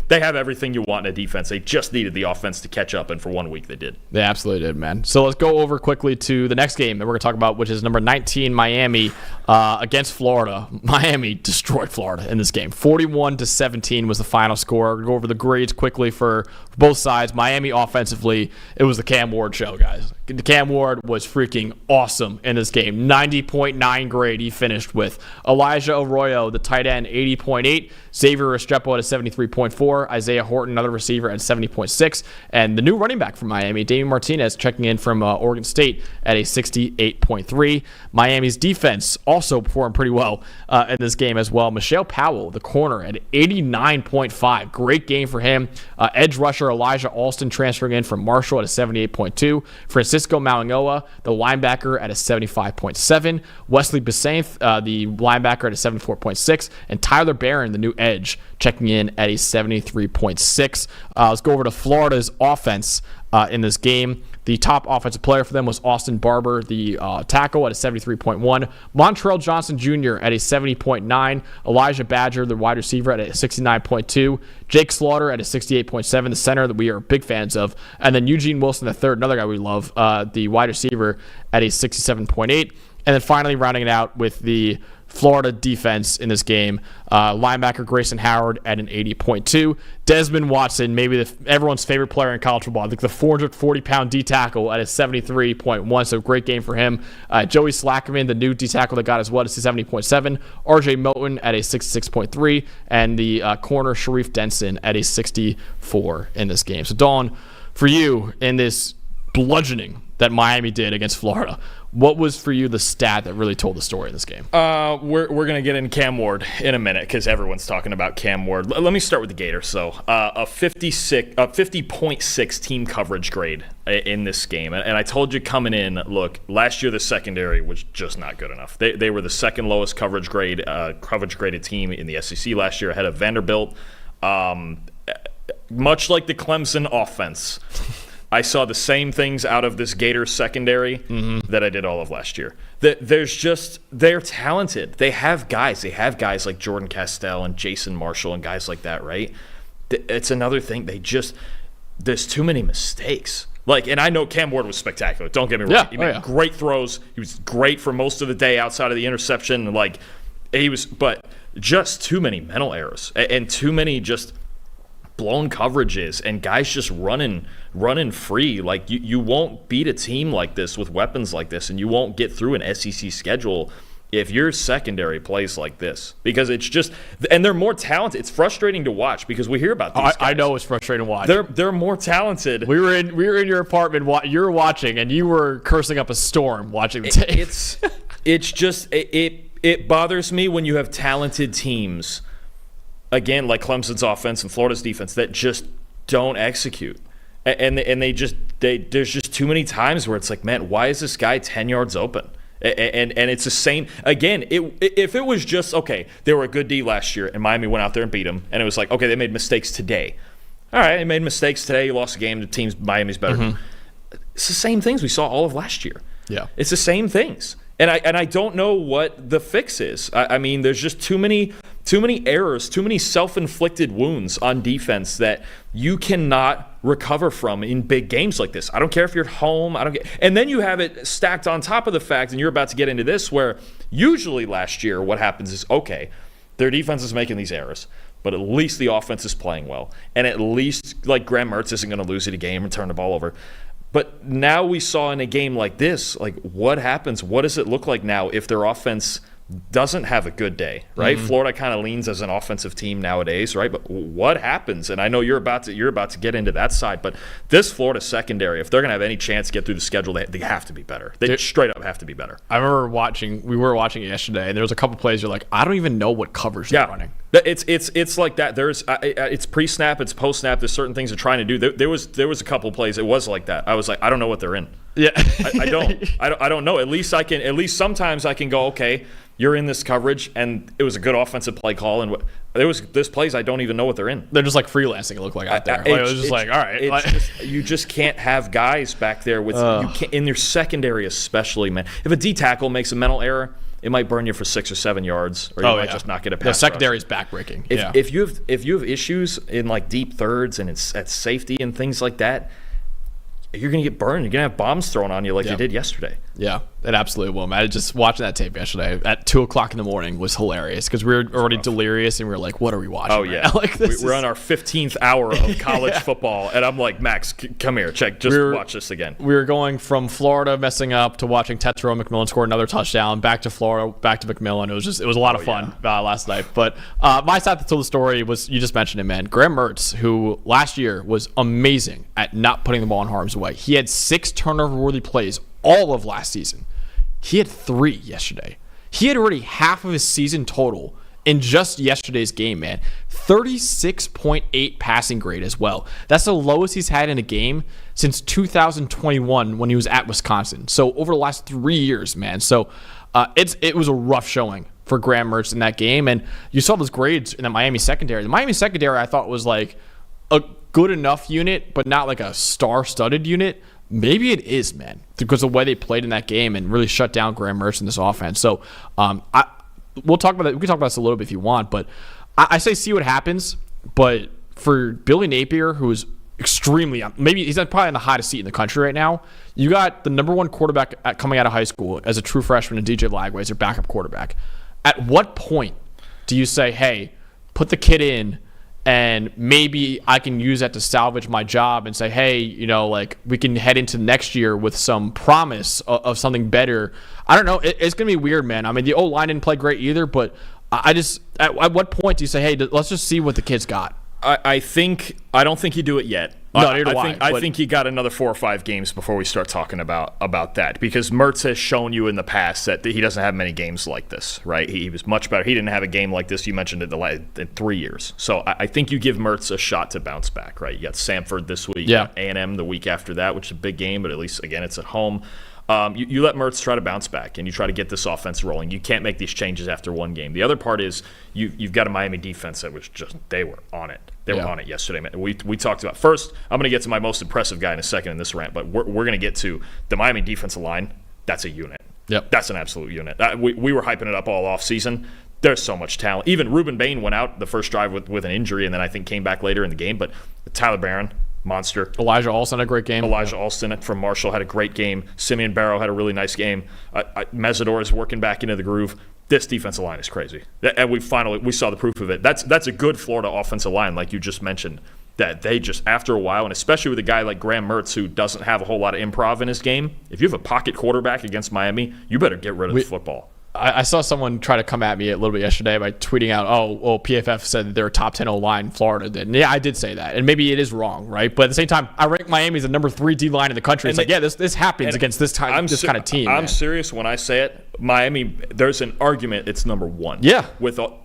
they have everything you want in a defense. They just needed the offense to catch up, and for 1 week they did. They absolutely did, man. So let's go over quickly to the next game that we're going to talk about, which is number 19, Miami against Florida. Miami destroyed Florida in this game. 41-17 was the final score. We'll go over the grades quickly for both sides. Miami offensively, it was the Cam Ward show, guys. Cam Ward was freaking awesome in this game. 90.9 grade he finished with. Elijah Arroyo, the tight end, 80.8. Xavier Restrepo at a 73.4. Isaiah Horton, another receiver, at 70.6. And the new running back from Miami, Damian Martinez, checking in from Oregon State at a 68.3. Miami's defense also performed pretty well in this game as well. Michelle Powell, the corner, at 89.5. Great game for him. Edge rusher Elijah Alston transferring in from Marshall at a 78.2. Francisco Mauigoa, the linebacker, at a 75.7. Wesley Besainth, the linebacker, at a 74.6. And Tyler Barron, the new edge, checking in at a 73.6. Let's go over to Florida's offense in this game. The top offensive player for them was Austin Barber, the tackle, at a 73.1. Montrell Johnson Jr. at a 70.9. Elijah Badger, the wide receiver, at a 69.2. Jake Slaughter at a 68.7, the center that we are big fans of. And then Eugene Wilson III, another guy we love, the wide receiver, at a 67.8. And then finally rounding it out with the Florida defense in this game, linebacker Grayson Howard at an 80.2. Desmond Watson, maybe everyone's favorite player in college football. I think the 440-pound D tackle at a 73.1, so great game for him. Joey Slackerman, the new D tackle that got as well, at a 70.7. RJ Moten at a 66.3, and the corner Sharif Denson at a 64 in this game. So Dawn, for you in this bludgeoning that Miami did against Florida, what was for you the stat that really told the story in this game? We're going to get in Cam Ward in a minute because everyone's talking about Cam Ward. Let me start with the Gators. So a 50.6 team coverage grade in this game. And I told you coming in, look, last year the secondary was just not good enough. They were the second lowest coverage graded team in the SEC last year, ahead of Vanderbilt. Much like the Clemson offense, I saw the same things out of this Gators secondary that I did all of last year. They're talented. They have guys. They have guys like Jordan Castell and Jason Marshall and guys like that, right? It's another thing. There's too many mistakes. And I know Cam Ward was spectacular. Don't get me wrong. He made great throws. He was great for most of the day outside of the interception. But just too many mental errors and too many just blown coverages and guys just running free. You won't beat a team like this with weapons like this, and you won't get through an SEC schedule if your secondary plays like this, because it's just, and they're more talented. It's frustrating to watch because we hear about these guys. I know it's frustrating to watch. They're more talented. We were in your apartment. You were watching, and you were cursing up a storm watching the tape. It bothers me when you have talented teams, again, like Clemson's offense and Florida's defense, that just don't execute. And there's just too many times where it's like, man, why is this guy 10 yards open? And it's the same. Again, if it was just, okay, they were a good D last year and Miami went out there and beat them, and it was like, okay, they made mistakes today. All right, they made mistakes today. You lost a game. Miami's better. It's the same things we saw all of last year. Yeah, it's the same things. And I don't know what the fix is. I mean, there's just too many errors, too many self-inflicted wounds on defense that you cannot recover from in big games like this. I don't care if you're at home. And then you have it stacked on top of the fact, and you're about to get into this, where usually last year what happens is, okay, their defense is making these errors, but at least the offense is playing well. And at least, Graham Mertz isn't going to lose it a game and turn the ball over. But now we saw in a game like this, what happens? What does it look like now if their offense doesn't have a good day, right? Florida kind of leans as an offensive team nowadays, right? But what happens? And I know you're about to get into that side, but this Florida secondary, if they're going to have any chance to get through the schedule, they have to be better. They straight up have to be better. I remember we were watching it yesterday, and there was a couple plays you're like, I don't even know what coverage they're running. It's like that. It's pre-snap, it's post-snap. There's certain things they're trying to do. There was a couple plays. It was like that. I was like, I don't know what they're in. Yeah, I don't know. At least sometimes I can go, okay, you're in this coverage, and it was a good offensive play call, and this plays I don't even know what they're in. They're just like freelancing. It looked like out there. It was just all right. You just can't have guys back there with you can't, in your secondary especially, man. If a D tackle makes a mental error, it might burn you for 6 or 7 yards, or you might just not get a pass. The secondary is backbreaking. If you have issues in deep thirds and it's at safety and things like that, you're going to get burned. You're going to have bombs thrown on you like you did yesterday. Yeah, it absolutely will, man. Just watching that tape yesterday at 2 o'clock in the morning was hilarious because we were already delirious and we were like, what are we watching? Oh, yeah. We're on our 15th hour of college football, and I'm like, Max, come here. Watch this again. We were going from Florida messing up to watching Tetero McMillan score another touchdown, back to Florida, back to McMillan. It was a lot of fun last night. But my side to tell the story was, you just mentioned it, man. Graham Mertz, who last year was amazing at not putting the ball in harm's way. He had 6 turnover-worthy plays all of last season. He had 3 yesterday. He had already half of his season total in just yesterday's game, man. 36.8 passing grade as well. That's the lowest he's had in a game since 2021 when he was at Wisconsin. So over the last 3 years, man. So it was a rough showing for Graham Mertz in that game. And you saw those grades in the Miami secondary. The Miami secondary I thought was like a good enough unit, but not like a star-studded unit. maybe it is, man, because of the way they played in that game and really shut down Graham Mertz in this offense. So we'll talk about that. We can talk about this a little bit if you want, but I say see what happens. But for Billy Napier, who is extremely, maybe he's probably on the hottest seat in the country right now. You got the number one quarterback coming out of high school as a true freshman, and DJ Lagway as your backup quarterback. At what point do you say, hey, put the kid in, and maybe I can use that to salvage my job and say, hey, like we can head into next year with some promise of something better? I don't know. It's going to be weird, man. I mean, the O-line didn't play great either, but at what point do you say, hey, let's just see what the kid's got? I don't think you do it yet. No, neither do I. I think you got another 4 or 5 games before we start talking about that, because Mertz has shown you in the past that he doesn't have many games like this, right? He was much better. He didn't have a game like this. You mentioned it in 3 years. So I think you give Mertz a shot to bounce back, right? You got Samford this week, yeah. A&M the week after that, which is a big game, but at least, again, it's at home. You let Mertz try to bounce back, and you try to get this offense rolling. You can't make these changes after one game. The other part is you've got a Miami defense that was just, they were on it. They were on it yesterday, man. We talked about, first, I'm going to get to my most impressive guy in a second in this rant, but we're going to get to the Miami defensive line. That's a unit. Yep. That's an absolute unit. We were hyping it up all offseason. There's so much talent. Even Ruben Bain went out the first drive with an injury, and then I think came back later in the game. But Tyler Barron, monster. Elijah Alston had a great game. Elijah Alston from Marshall had a great game. Simeon Barrow had a really nice game. Mesidor is working back into the groove. This defensive line is crazy. And we saw the proof of it. That's a good Florida offensive line, like you just mentioned, that they just, after a while, and especially with a guy like Graham Mertz, who doesn't have a whole lot of improv in his game, if you have a pocket quarterback against Miami, you better get rid of the football. I saw someone try to come at me a little bit yesterday by tweeting out, PFF said that they're a top 10 O-line. Florida did. And yeah, I did say that. And maybe it is wrong, right? But at the same time, I rank Miami as the number 3 D-line in the country. It's this happens against this kind of team. I'm serious when I say it. Miami, there's an argument it's number 1. Yeah.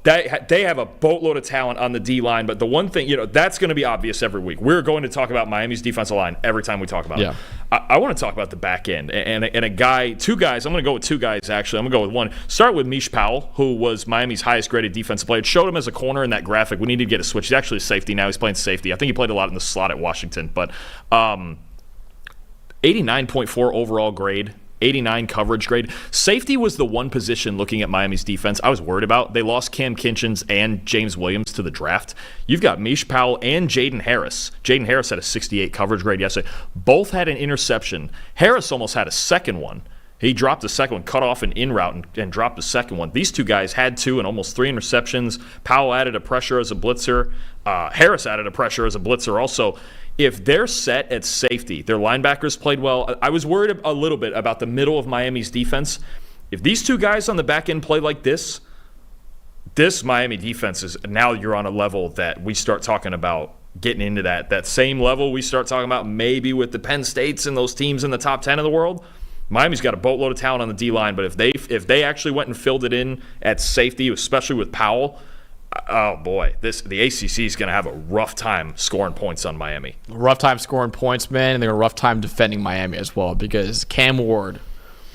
They have a boatload of talent on the D-line, but the one thing, that's going to be obvious every week. We're going to talk about Miami's defensive line every time we talk about it. I want to talk about the back end. And a guy, 2 guys, I'm going to go with 2 guys, actually. I'm going to go with one. Start with Mish Powell, who was Miami's highest graded defensive player. It showed him as a corner in that graphic. We need to get a switch. He's actually a safety now. He's playing safety. I think he played a lot in the slot at Washington. But 89.4 overall grade. 89 coverage grade. Safety was the one position, looking at Miami's defense, I was worried about. They lost Cam Kinchins and James Williams to the draft. You've got Mish Powell and Jaden Harris. Jaden Harris had a 68 coverage grade yesterday. Both had an interception. Harris almost had a second one. He dropped the second one, cut off an in route and dropped the second one. These 2 guys had 2 and almost 3 interceptions. Powell added a pressure as a blitzer. Harris added a pressure as a blitzer also. If they're set at safety, their linebackers played well. I was worried a little bit about the middle of Miami's defense. If these 2 guys on the back end play like this Miami defense is, now you're on a level that we start talking about getting into that same level we start talking about maybe with the Penn States and those teams in the top 10 of the world. Miami's got a boatload of talent on the D-line, but if they actually went and filled it in at safety, especially with Powell, oh boy, the ACC is going to have a rough time scoring points on Miami. Rough time scoring points, man, and they're a rough time defending Miami as well, because Cam Ward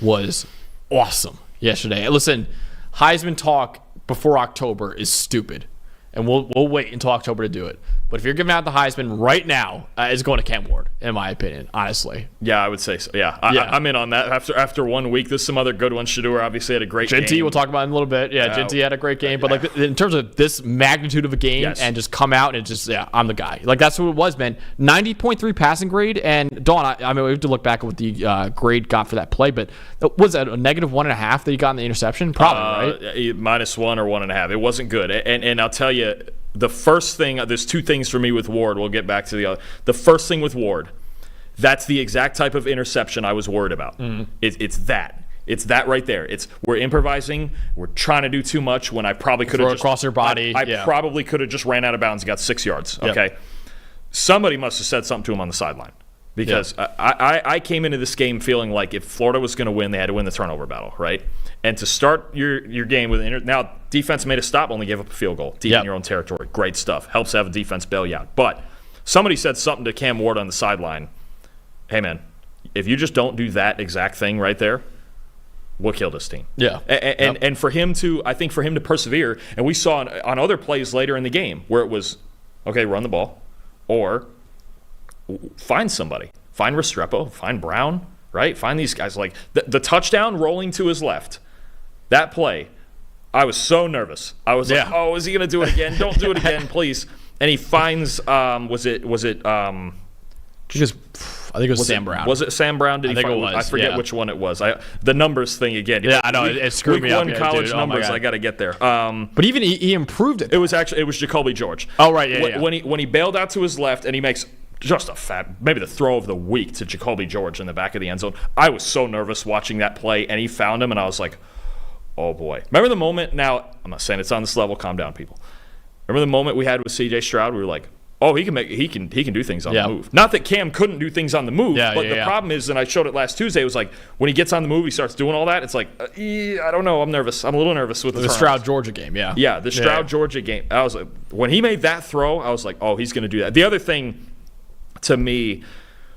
was awesome yesterday. Listen, Heisman talk before October is stupid, and we'll wait until October to do it. But if you're giving out the Heisman right now, it's going to Cam Ward, in my opinion, honestly. Yeah, I would say so. Yeah, I'm in on that. After 1 week, there's some other good ones. Shedeur obviously had a great game. We'll talk about in a little bit. Yeah, Ginty had a great game. But like in terms of this magnitude of a game and just come out and just, I'm the guy. Like that's what it was, man. 90.3 passing grade. And Dawn, I mean, we have to look back at what the grade got for that play. But was that a negative 1.5 that you got in the interception? Probably, right? -1 or 1.5. It wasn't good. And I'll tell you, the first thing, there's 2 things for me with Ward. We'll get back to the other. The first thing with Ward, that's the exact type of interception I was worried about. It's that. It's that right there. We're improvising. We're trying to do too much when I probably could have just across your body. I probably could have just ran out of bounds and got 6 yards. Okay, somebody must have said something to him on the sideline, because I came into this game feeling like if Florida was going to win, they had to win the turnover battle, right? And to start your game with now defense made a stop, only gave up a field goal deep in your own territory. Great stuff. Helps have a defense bail you out. But somebody said something to Cam Ward on the sideline. Hey man, if you just don't do that exact thing right there, we'll kill this team. Yeah. And for him to, I think for him to persevere, and we saw on other plays later in the game where it was, okay, run the ball, or find somebody. Find Restrepo, find Brown, right? Find these guys. Like the touchdown rolling to his left, that play, I was so nervous. I was like, oh, is he going to do it again? Don't do it again, please. And he finds, was it I think it was Sam Brown. Was it Sam Brown? I think it was. I forget which one it was. The numbers thing again. Yeah, I know. It screwed me up. Week 1 college numbers, I got to get there. But even he improved it. It was Jacoby George. Oh, right, yeah. When he bailed out to his left and he makes just maybe the throw of the week to Jacoby George in the back of the end zone. I was so nervous watching that play, and he found him, and I was like, oh, boy. Remember the moment? Now, I'm not saying it's on this level. Calm down, people. Remember the moment we had with C.J. Stroud? We were like, oh, he can do things on the move. Not that Cam couldn't do things on the move, but the problem is, and I showed it last Tuesday, it was like when he gets on the move, he starts doing all that. It's like, I don't know. I'm nervous. I'm a little nervous with the Stroud-Georgia game, yeah. Yeah, the Stroud-Georgia game. I was like, when he made that throw, I was like, oh, he's going to do that. The other thing, to me,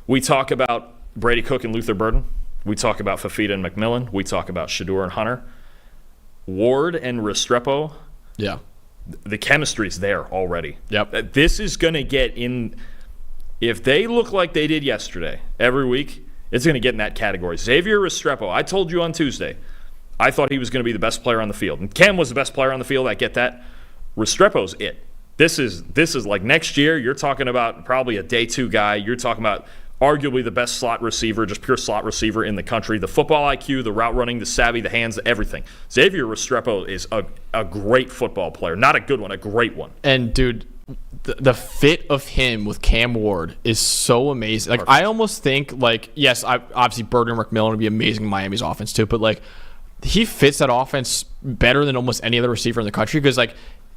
we talk about Brady Cook and Luther Burden. We talk about Fafita and McMillan. We talk about Shedeur and Hunter. Ward and Restrepo. Yeah. The chemistry's there already. Yep. This is going to get in. If they look like they did yesterday, every week, it's going to get in that category. Xavier Restrepo, I told you on Tuesday, I thought he was going to be the best player on the field. And Cam was the best player on the field. I get that. Restrepo's it. This is like next year, you're talking about probably a day 2 guy. You're talking about arguably the best slot receiver, just pure slot receiver in the country. The football IQ, the route running, the savvy, the hands, everything. Xavier Restrepo is a great football player. Not a good one, a great one. And, dude, the fit of him with Cam Ward is so amazing. Like, I almost think, like, yes, obviously Burden and McMillan would be amazing in Miami's offense too, but, like, he fits that offense better than almost any other receiver in the country because, like,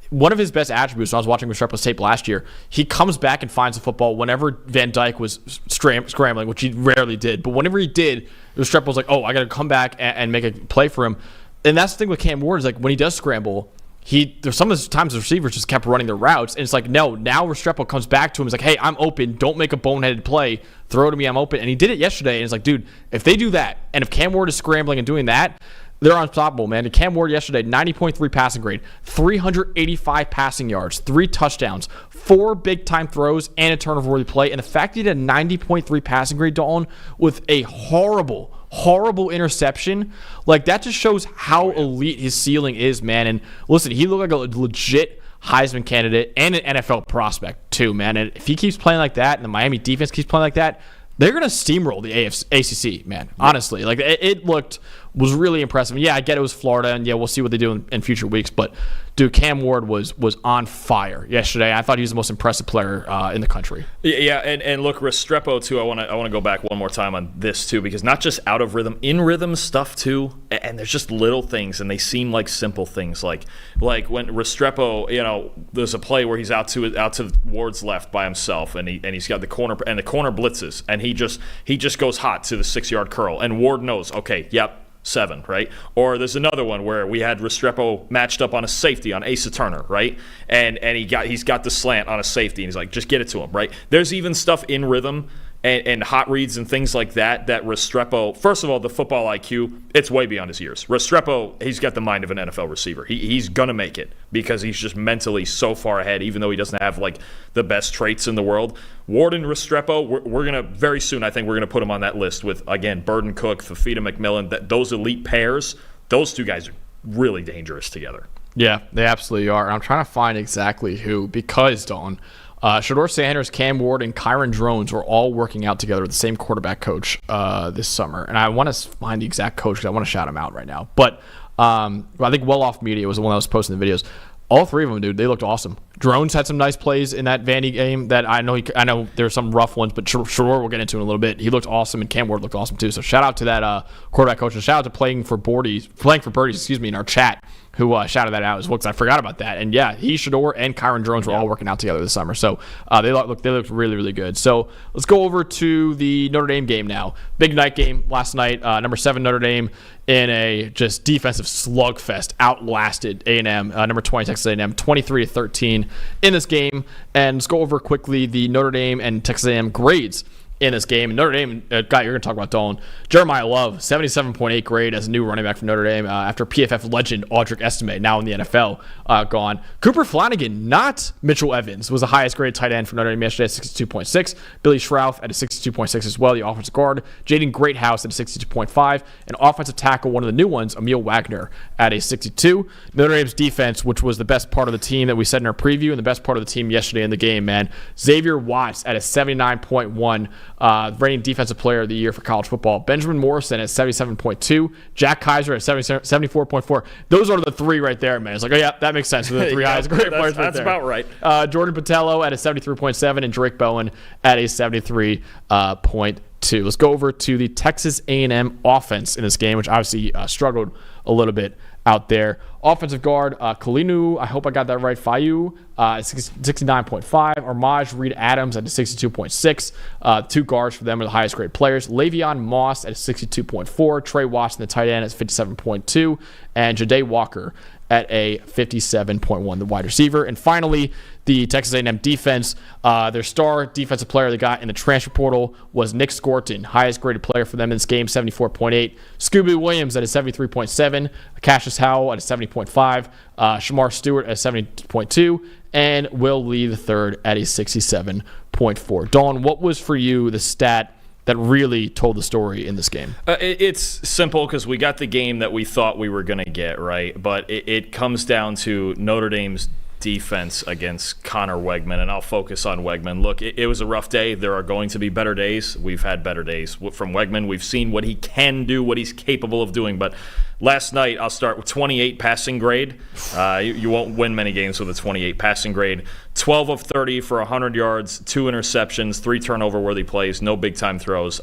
one of his best attributes when I was watching Restrepo's tape last year, he comes back and finds the football whenever Van Dyke was scrambling, which he rarely did. But whenever he did, Restrepo was like, oh, I got to come back and make a play for him. And that's the thing with Cam Ward is like when he does scramble, there's some of the times the receivers just kept running their routes. And it's like, no, now Restrepo comes back to him. He's like, hey, I'm open. Don't make a boneheaded play. Throw to me. I'm open. And he did it yesterday. And it's like, dude, if they do that, and if Cam Ward is scrambling and doing that, they're unstoppable, man. And Cam Ward yesterday, 90.3 passing grade, 385 passing yards, 3 touchdowns, 4 big-time throws, and a turnover-worthy play. And the fact that he had a 90.3 passing grade, Dalton, with a horrible interception, like that just shows how elite his ceiling is, man. And listen, he looked like a legit Heisman candidate and an NFL prospect too, man. And if he keeps playing like that and the Miami defense keeps playing like that, they're going to steamroll the ACC, man. Honestly, like it was really impressive. Yeah, I get it was Florida, and yeah, we'll see what they do in future weeks. But dude, Cam Ward was on fire yesterday. I thought he was the most impressive player in the country. Yeah, and look, Restrepo too. I want to go back one more time on this too, because not just out of rhythm, in rhythm stuff too. And there's just little things, and they seem like simple things. Like when Restrepo, there's a play where he's out to Ward's left by himself, and he's got the corner blitzes, and he just goes hot to the 6-yard curl, and Ward knows, okay, yep. 7, right? Or there's another one where we had Restrepo matched up on a safety on Asa Turner, right? And he's got the slant on a safety, and he's like, just get it to him, right? There's even stuff in rhythm and hot reads and things like that Restrepo, first of all, the football IQ, it's way beyond his years. Restrepo, he's got the mind of an NFL receiver. He's going to make it because he's just mentally so far ahead, even though he doesn't have like the best traits in the world. Ward and Restrepo, we're going to, very soon, I think we're going to put him on that list with, again, Burden Cook, Fafita McMillan, those elite pairs, those two guys are really dangerous together. Yeah, they absolutely are. And I'm trying to find exactly who, because, Dawn, Shedeur Sanders, Cam Ward, and Kyron Drones were all working out together with the same quarterback coach this summer. And I want to find the exact coach because I want to shout him out right now. But I think Well Off Media was the one that was posting the videos. All 3 of them, dude, they looked awesome. Drones had some nice plays in that Vandy game that I know there were some rough ones, but Shedeur we'll get into in a little bit. He looked awesome, and Cam Ward looked awesome too. So shout out to that quarterback coach, and shout out to playing for birdies, in our chat, who shouted that out as well, because I forgot about that. And yeah, Shedeur and Kyron Drones were all working out together this summer. So they looked really, really good. So let's go over to the Notre Dame game now. Big night game last night. Number 7 Notre Dame in a just defensive slugfest outlasted A&M. Number 20 Texas A&M 23-13 in this game. And let's go over quickly the Notre Dame and Texas A&M grades in this game. Notre Dame, guy, you're going to talk about Dalton. Jeremiah Love, 77.8 grade as a new running back for Notre Dame after PFF legend Audric Estime, now in the NFL, gone. Cooper Flanagan, not Mitchell Evans, was the highest graded tight end for Notre Dame yesterday at 62.6. Billy Schrauth at a 62.6 as well, the offensive guard. Jaden Greathouse at a 62.5. And offensive tackle, one of the new ones, Emil Wagner at a 62. Notre Dame's defense, which was the best part of the team that we said in our preview and the best part of the team yesterday in the game, man. Xavier Watts at a 79.1. Reigning defensive player of the year for college football. Benjamin Morrison at 77.2. Jack Kaiser at 74.4. Those are the three right there, man. It's like, oh yeah, that makes sense. The three highest grade players right there. That's about right. Jordan Patello at a 73.7 and Drake Bowen at a 73.2. Let's go over to the Texas A&M offense in this game, which obviously struggled a little bit out there. Offensive guard, Kalinu, I hope I got that right, Fayu, 69.5. Armaj Reed Adams at a 62.6. Two guards for them are the highest grade players. Le'Veon Moss at a 62.4. Trey Watson, the tight end, at 57.2. And Ja'Day Walker at a 57.1, the wide receiver. And finally, the Texas A&M defense, their star defensive player they got in the transfer portal was Nick Scorton, highest graded player for them in this game, 74.8. Scooby Williams at a 73.7. Cassius Howell at a 70.5. Shamar Stewart at a 70.2. And Will Lee III at a 67.4. Dawn, what was for you the stat that really told the story in this game? It's simple because we got the game that we thought we were going to get, right? But it comes down to Notre Dame's defense against Connor Weigman, and I'll focus on Weigman. Look, it was a rough day. There are going to be better days. We've had better days from Weigman. We've seen what he can do, what he's capable of doing. But last night, I'll start with 28 passing grade. You won't win many games with a 28 passing grade. 12 of 30 for 100 yards, 2 interceptions, 3 turnover-worthy plays, no big-time throws.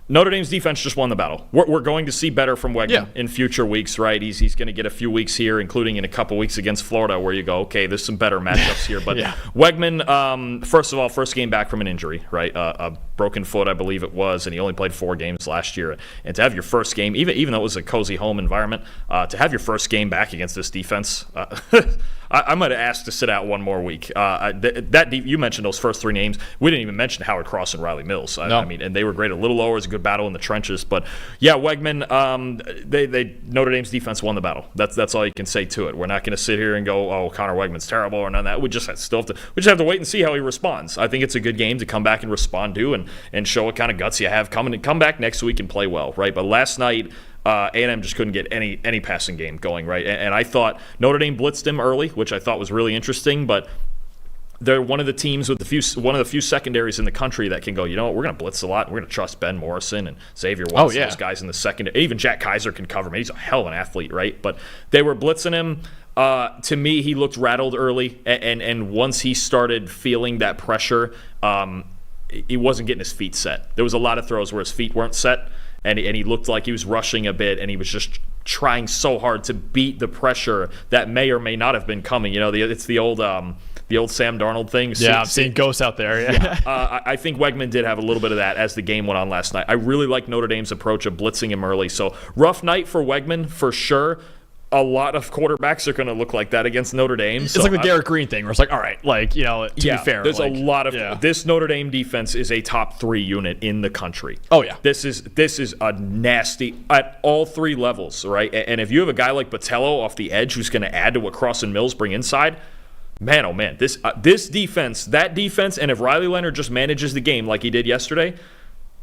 Notre Dame's defense just won the battle. We're going to see better from Weigman in future weeks, right? He's going to get a few weeks here, including in a couple weeks against Florida, where you go, okay, there's some better matchups here. But Weigman, first of all, first game back from an injury, right? A broken foot, I believe it was, and he only played 4 games last year. And to have your first game, even though it was a cozy home environment, to have your first game back against this defense, I might have asked to sit out one more week. You mentioned those first 3 names. We didn't even mention Howard Cross and Riley Mills. I mean, and they were great a little lower. It was a good battle in the trenches. But yeah, Weigman, Notre Dame's defense won the battle. That's all you can say to it. We're not going to sit here and go, oh, Connor Weigman's terrible or none of that. We just have to wait and see how he responds. I think it's a good game to come back and respond to and show what kind of guts you have coming and come back next week and play well, right? But last night, A&M just couldn't get any passing game going, right? And I thought Notre Dame blitzed him early, which I thought was really interesting, but they're one of the teams with one of the few secondaries in the country that can go, you know what, we're going to blitz a lot. We're going to trust Ben Morrison and Xavier Watson, those guys in the secondary. Even Jack Kaiser can cover him. He's a hell of an athlete, right? But they were blitzing him. To me, he looked rattled early, and once he started feeling that pressure, he wasn't getting his feet set. There was a lot of throws where his feet weren't set, and he looked like he was rushing a bit, and he was just trying so hard to beat the pressure that may or may not have been coming. You know, it's the old Sam Darnold thing. Yeah, I'm seeing ghosts out there. Yeah. I think Weigman did have a little bit of that as the game went on last night. I really like Notre Dame's approach of blitzing him early. So rough night for Weigman for sure. A lot of quarterbacks are going to look like that against Notre Dame. It's like the Garrett Green thing, where it's like, all right, like, you know, to be fair. There's a lot of this Notre Dame defense is a top 3 unit in the country. Oh, yeah. This is a nasty at all 3 levels, right? And if you have a guy like Patello off the edge who's going to add to what Cross and Mills bring inside, man, oh man, this defense, that defense, and if Riley Leonard just manages the game like he did yesterday,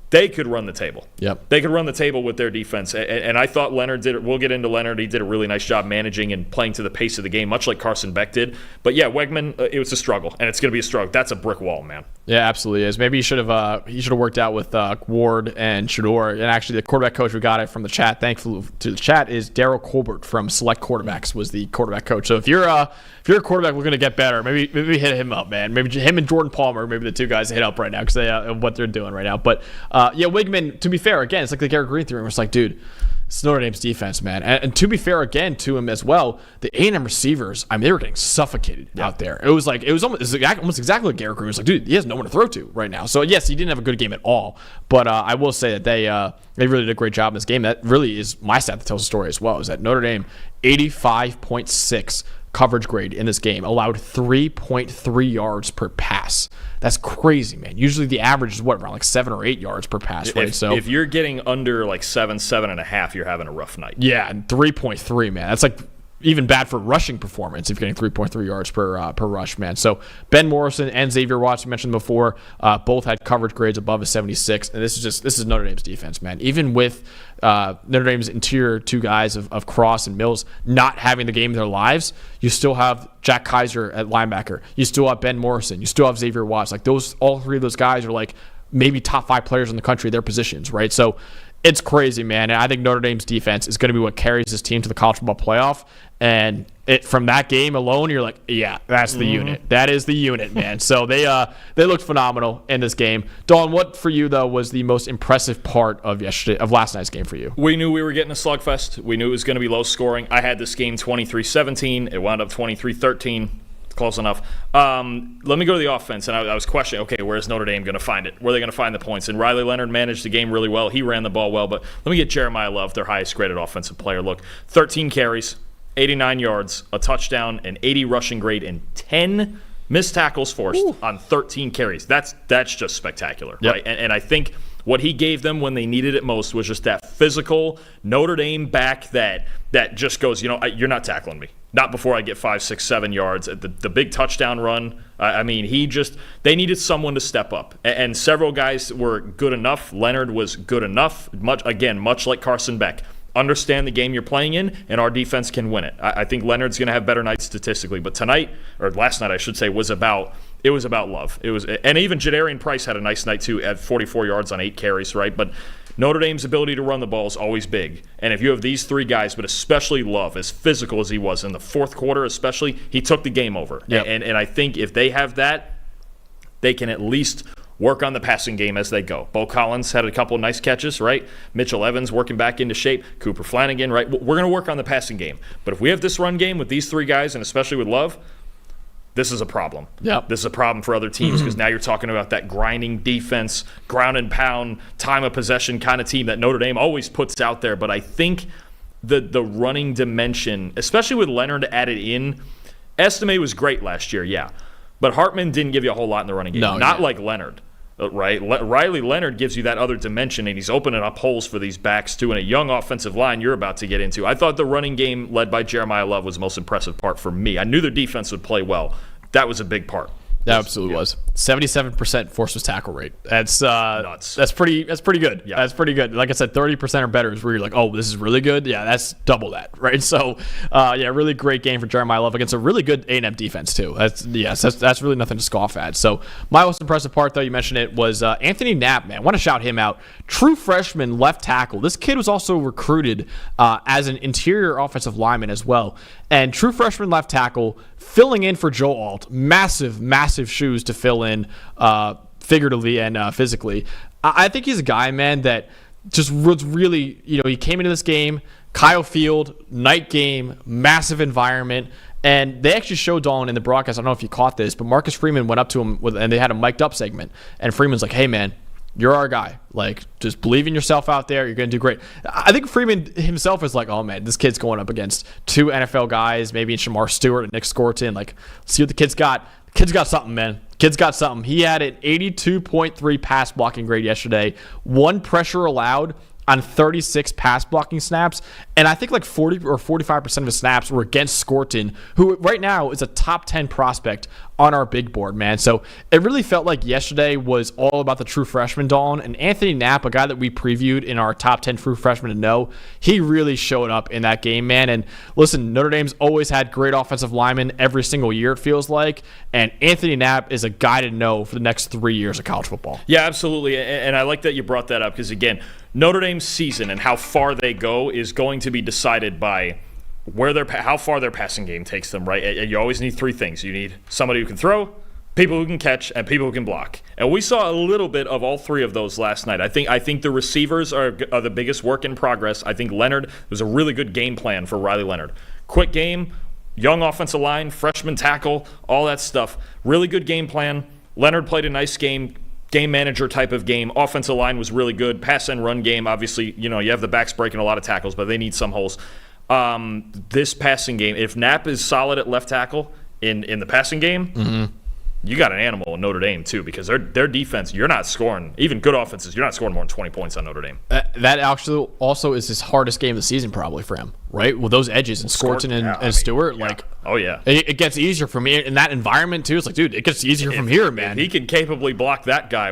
they could run the table. Yep. They could run the table with their defense. And I thought Leonard did it. We'll get into Leonard. He did a really nice job managing and playing to the pace of the game, much like Carson Beck did. But yeah, Weigman, it was a struggle, and it's going to be a struggle. That's a brick wall, man. Yeah, absolutely is. Maybe he should have worked out with Ward and Shedeur. And actually, the quarterback coach, we got it from the chat. Thankful to the chat is Daryl Colbert from Select Quarterbacks was the quarterback coach. So if you're a quarterback looking to get better, maybe hit him up, man. Maybe him and Jordan Palmer, maybe the two guys hit up right now because they what they're doing right now. But Weigman, to be fair, again, it's like the Garrett Green theory. It's like, dude, it's Notre Dame's defense, man. And to be fair, again, to him as well, the A&M receivers, I mean, they were getting suffocated out there. It was almost exactly like Garrett Green was like, dude, he has no one to throw to right now. So yes, he didn't have a good game at all. But I will say that they really did a great job in this game. That really is my stat that tells the story as well. Is that Notre Dame 85.6 coverage grade in this game, allowed 3.3 yards per pass. That's crazy, man. Usually the average is around like 7 or 8 yards per pass, right? So if you're getting under like 7.5, you're having a rough night. Yeah, and 3.3, man. That's like even bad for rushing performance if you're getting 3.3 yards per rush, man. So Ben Morrison and Xavier Watts, you mentioned before, both had coverage grades above a 76, and this is Notre Dame's defense, man. Even with Notre Dame's interior two guys of Cross and Mills not having the game of their lives, you still have Jack Kaiser at linebacker. You still have Ben Morrison. You still have Xavier Watts. Like all three of those guys are like maybe top 5 players in the country at their positions, right? So it's crazy, man. And I think Notre Dame's defense is going to be what carries this team to the college football playoff. And from that game alone, you're like, yeah, that's the unit. That is the unit, man. So they looked phenomenal in this game. Dawn, what for you though was the most impressive part of last night's game for you? We knew we were getting a slugfest. We knew it was going to be low scoring. I had this game 23-17. It wound up 23-13. Close enough. Let me go to the offense, and I was questioning, okay, where's Notre Dame going to find it? Where are they going to find the points? And Riley Leonard managed the game really well. He ran the ball well, but let me get Jeremiah Love, their highest graded offensive player. Look, 13 carries, 89 yards, a touchdown, an 80 rushing grade, and 10 missed tackles forced on 13 carries. That's just spectacular, right? And I think what he gave them when they needed it most was just that physical Notre Dame back that just goes, you're not tackling me. Not before I get 5, 6, 7 yards. The big touchdown run, I mean, they needed someone to step up. And several guys were good enough. Leonard was good enough, much like Carson Beck. Understand the game you're playing in, and our defense can win it. I think Leonard's going to have better nights statistically. But tonight, or last night I should say, was about Love. And even Jadarian Price had a nice night too at 44 yards on 8 carries, right? But Notre Dame's ability to run the ball is always big. And if you have these 3 guys, but especially Love, as physical as he was in the fourth quarter especially, he took the game over. Yep. And I think if they have that, they can at least work on the passing game as they go. Bo Collins had a couple of nice catches, right? Mitchell Evans working back into shape. Cooper Flanagan, right? We're going to work on the passing game. But if we have this run game with these 3 guys, and especially with Love, this is a problem. Yep. This is a problem for other teams because now you're talking about that grinding defense, ground and pound, time of possession kind of team that Notre Dame always puts out there. But I think the running dimension, especially with Leonard added in, Estime was great last year, yeah. But Hartman didn't give you a whole lot in the running game. Not like Leonard, right? Riley Leonard gives you that other dimension, and he's opening up holes for these backs too. And a young offensive line you're about to get into. I thought the running game led by Jeremiah Love was the most impressive part for me. I knew their defense would play well. That was a big part. That absolutely was. 77% forced tackle rate. That's nuts. That's pretty good. Yeah. That's pretty good. Like I said, 30% or better is where you're like, oh, this is really good. Yeah, that's double that, right? So, really great game for Jeremiah Love against a really good A&M defense too. That's really nothing to scoff at. So, my most impressive part, though, you mentioned it, was Anthony Knapp. Man, I want to shout him out. True freshman left tackle. This kid was also recruited as an interior offensive lineman as well. And true freshman left tackle, filling in for Joe Alt. Massive shoes to fill in figuratively and physically. I think he's a guy, man, that just was really, he came into this game, Kyle Field, night game, massive environment. And they actually showed Dalton in the broadcast. I don't know if you caught this, but Marcus Freeman went up to him and they had a mic'd up segment. And Freeman's like, hey, man, you're our guy. Like, just believe in yourself out there. You're going to do great. I think Freeman himself is like, oh, man, this kid's going up against 2 NFL guys, maybe Shamar Stewart and Nick Scorton. Like, see what the kid's got. The kid's got something, man. Kid's got something. He had an 82.3 pass blocking grade yesterday. 1 pressure allowed on 36 pass blocking snaps. And I think like 40 or 45% of his snaps were against Scorton, who right now is a top 10 prospect on our big board, man. So it really felt like yesterday was all about the true freshman, Dalton. And Anthony Knapp, a guy that we previewed in our top 10 true freshmen to know, he really showed up in that game, man. And listen, Notre Dame's always had great offensive linemen every single year, it feels like. And Anthony Knapp is a guy to know for the next 3 years of college football. Yeah, absolutely. And I like that you brought that up because, again, Notre Dame's season and how far they go is going to be decided by how far their passing game takes them, right? And you always need 3 things. You need somebody who can throw, people who can catch, and people who can block. And we saw a little bit of all 3 of those last night. I think the receivers are the biggest work in progress. I think Leonard was a really good game plan for Riley Leonard. Quick game, young offensive line, freshman tackle, all that stuff. Really good game plan. Leonard played a nice game manager type of game. Offensive line was really good. Pass and run game, obviously, you have the backs breaking a lot of tackles, but they need some holes. This passing game, if Knapp is solid at left tackle in the passing game, you got an animal in Notre Dame too, because their defense, you're not scoring, even good offenses, you're not scoring more than 20 points on Notre Dame. That actually also is his hardest game of the season probably for him, right? With those edges and Scorton and Stewart, it gets easier for me in that environment too. It's like, dude, it gets easier from here, man. If he can capably block that guy.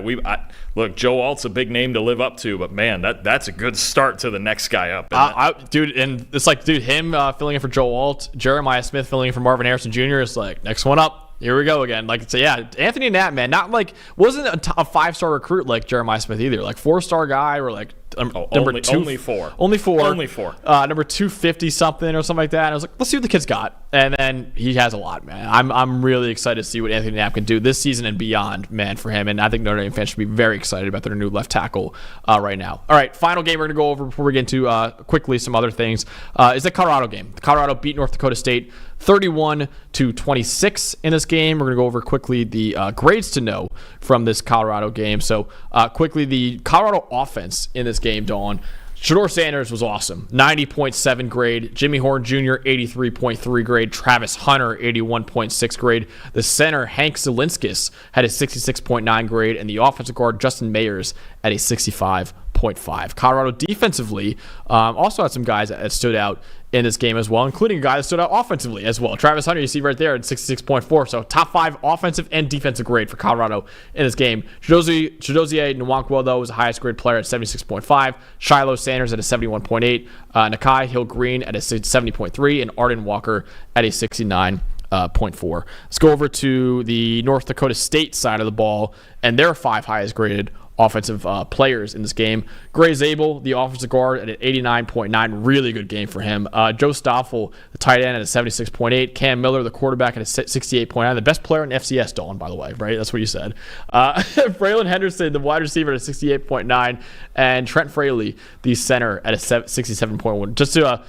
Look, Joe Alt's a big name to live up to, but man, that's a good start to the next guy up. And it's like, dude, him filling in for Joe Alt, Jeremiah Smith filling in for Marvin Harrison Jr. is like, next one up. Here we go again. Like, so yeah, Anthony Knapp, man, not like wasn't a 5-star recruit like Jeremiah Smith either. Like 4-star guy or like number two, only four, number 250 something or something like that. And I was like, let's see what the kid's got, and then he has a lot, man. I'm really excited to see what Anthony Knapp can do this season and beyond, man, for him. And I think Notre Dame fans should be very excited about their new left tackle right now. All right, final game we're gonna go over before we get into quickly some other things is the Colorado game. Colorado beat North Dakota State 31-26 in this game. We're going to go over quickly the grades to know from this Colorado game. So quickly, the Colorado offense in this game, Dawn. Shedeur Sanders was awesome. 90.7 grade. Jimmy Horn Jr., 83.3 grade. Travis Hunter, 81.6 grade. The center, Hank Zelinskis, had a 66.9 grade. And the offensive guard, Justin Mayers, at a 65.5. Colorado defensively also had some guys that stood out in this game as well, including a guy that stood out offensively as well. Travis Hunter, you see right there at 66.4. So top 5 offensive and defensive grade for Colorado in this game. Chidozie Nwankwo, though, was the highest grade player at 76.5. Shiloh Sanders at a 71.8. Nakai Hill-Green at a 70.3. And Arden Walker at a 69.4. Let's go over to the North Dakota State side of the ball, and their 5 highest graded offensive players in this game. Gray Zabel, the offensive guard, at an 89.9. Really good game for him. Joe Stoffel, the tight end, at a 76.8. Cam Miller, the quarterback, at a 68.9. The best player in FCS, Dalton, by the way, right? That's what you said. Braylon Henderson, the wide receiver, at a 68.9. And Trent Fraley, the center, at a 67.1. Just to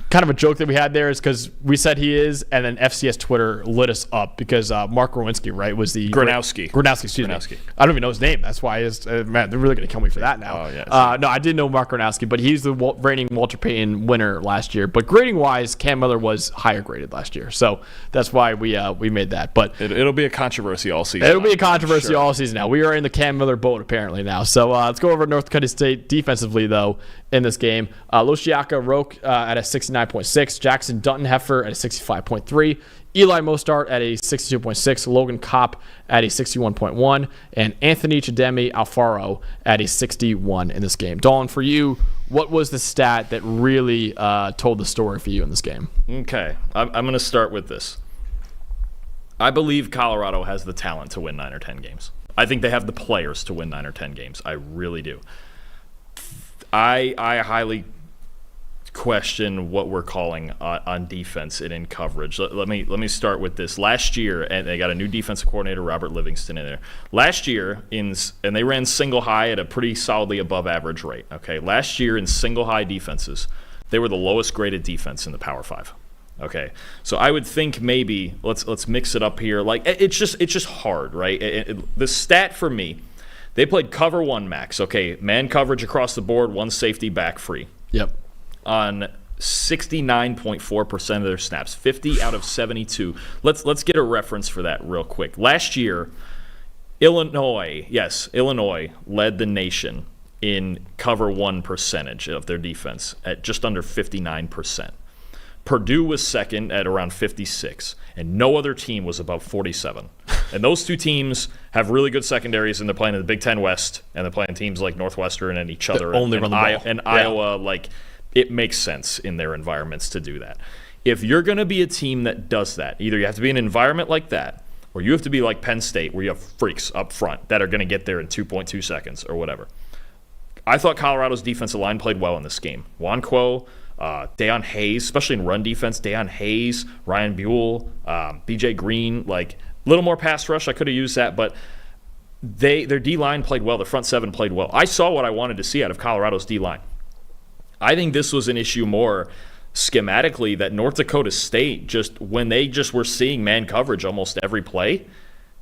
kind of a joke that we had there is because we said he is, and then FCS Twitter lit us up because Mark Rowinski, right, was the Gronowski, excuse me. I don't even know his name. That's why man, they're really going to kill me for that now. Oh, yeah, no, I didn't know Mark Gronowski, but he's the reigning Walter Payton winner last year. But grading wise, Cam Miller was higher graded last year, so that's why we made that. But it'll be a controversy all season. It'll be a controversy all season now. We are in the Cam Miller boat apparently now. So let's go over North Dakota State defensively though in this game. Loshiaka Roque at a 69.6. Jackson Dutton Heifer at a 65.3. Eli Mostart at a 62.6. Logan Kopp at a 61.1. And Anthony Chidemi Alfaro at a 61 in this game. Dawn, for you, what was the stat that really told the story for you in this game? Okay, I'm going to start with this. I believe Colorado has the talent to win 9 or 10 games. I think they have the players to win 9 or 10 games. I really do. I highly question what we're calling on defense and in coverage. Let me start with this. Last year, and they got a new defensive coordinator, Robert Livingston, in there. Last year, and they ran single high at a pretty solidly above average rate. Okay, last year in single high defenses, they were the lowest graded defense in the Power 5. Okay, so I would think maybe let's mix it up here. Like it's just hard, right? The stat for me, they played cover 1 max. Okay, man coverage across the board, 1 safety back free. Yep. On 69.4% of their snaps, 50 out of 72. Let's get a reference for that real quick. Last year, Illinois led the nation in cover 1 percentage of their defense at just under 59%. Purdue was second at around 56, and no other team was above 47. And those two teams have really good secondaries, and they're playing in the Big Ten West, and they're playing teams like Northwestern and each other. And Iowa, like, it makes sense in their environments to do that. If you're going to be a team that does that, either you have to be in an environment like that, or you have to be like Penn State, where you have freaks up front that are going to get there in 2.2 seconds or whatever. I thought Colorado's defensive line played well in this game. Nwankwo, Deion Hayes, especially in run defense, Deion Hayes, Ryan Buell, BJ Green, like a little more pass rush. I could have used that, but their D-line played well. The front 7 played well. I saw what I wanted to see out of Colorado's D-line. I think this was an issue more schematically that North Dakota State, when they were seeing man coverage almost every play,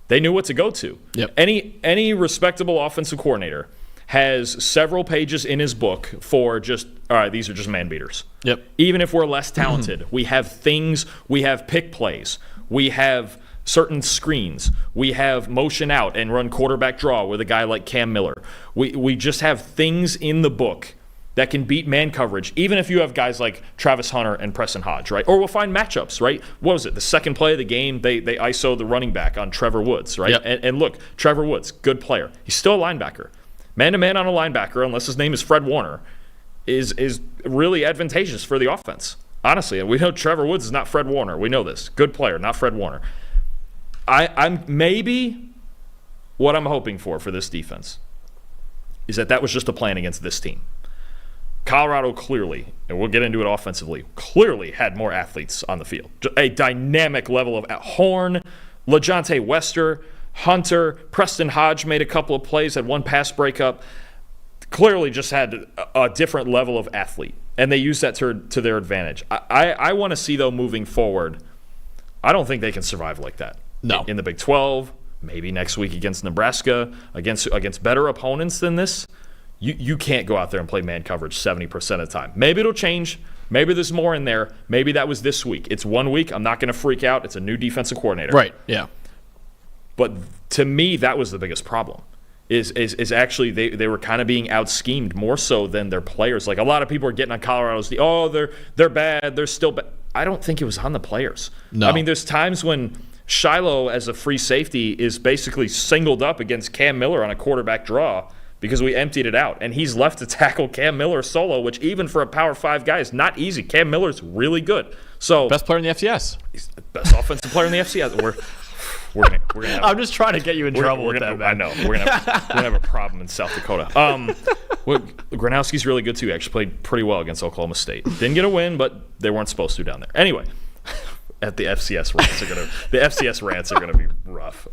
they knew what to go to. Yep. Any respectable offensive coordinator has several pages in his book for just, all right, these are just man beaters. Yep. Even if we're less talented, we have things, we have pick plays, we have certain screens, we have motion out and run quarterback draw with a guy like Cam Miller. We just have things in the book that can beat man coverage, even if you have guys like Travis Hunter and Preston Hodge, right? Or we'll find matchups, right? What was it? The second play of the game, they ISO the running back on Trevor Woods, right? Yep. And look, Trevor Woods, good player. He's still a linebacker. Man-to-man on a linebacker, unless his name is Fred Warner, is really advantageous for the offense. Honestly, and we know Trevor Woods is not Fred Warner. We know this. Good player, not Fred Warner. I'm maybe what I'm hoping for this defense is that was just a plan against this team. Colorado clearly, and we'll get into it offensively, clearly had more athletes on the field. A dynamic level of Horn, LaJohntay Wester, Hunter, Preston Hodge made a couple of plays, had one pass breakup. Clearly just had a different level of athlete, and they used that to their advantage. I want to see, though, moving forward, I don't think they can survive like that. No. In the Big 12, maybe next week against Nebraska, against better opponents than this. You can't go out there and play man coverage 70% of the time. Maybe it'll change. Maybe there's more in there. Maybe that was this week. It's 1 week. I'm not going to freak out. It's a new defensive coordinator. Right, yeah. But to me, that was the biggest problem. Is actually they were kind of being out-schemed more so than their players. Like, a lot of people are getting on Colorado's, they're bad, they're still bad. I don't think it was on the players. No. I mean, there's times when Shiloh, as a free safety, is basically singled up against Cam Miller on a quarterback draw because we emptied it out. And he's left to tackle Cam Miller solo, which even for a Power 5 guy is not easy. Cam Miller's really good. So Best player in the FCS. He's the best offensive player in the FCS. We're gonna have, I'm just trying to get you in trouble with that, man. I know. We're gonna have a problem in South Dakota. Gronowski's really good too. Actually played pretty well against Oklahoma State. Didn't get a win, but they weren't supposed to down there. Anyway, the FCS rants are gonna be rough.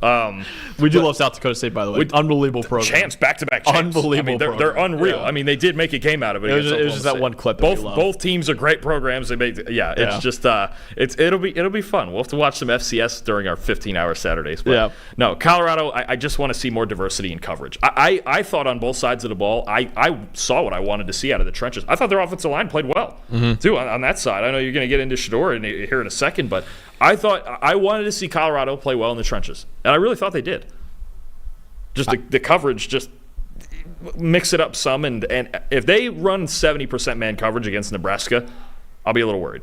We do love South Dakota State, by the way. Unbelievable program. Champs, back-to-back champs. Unbelievable. They're unreal. Yeah. I mean, they did make a game out of it. It was just that one clip. Both teams are great programs. It's just it'll be fun. We'll have to watch some FCS during our 15-hour Saturdays. But no, Colorado. I just want to see more diversity in coverage. I thought on both sides of the ball, I saw what I wanted to see out of the trenches. I thought their offensive line played well too on that side. I know you're going to get into Shedeur here in a second, but I thought I wanted to see Colorado play well in the trenches, and I really thought they did. Just the coverage, just mix it up some, and if they run 70% man coverage against Nebraska, I'll be a little worried.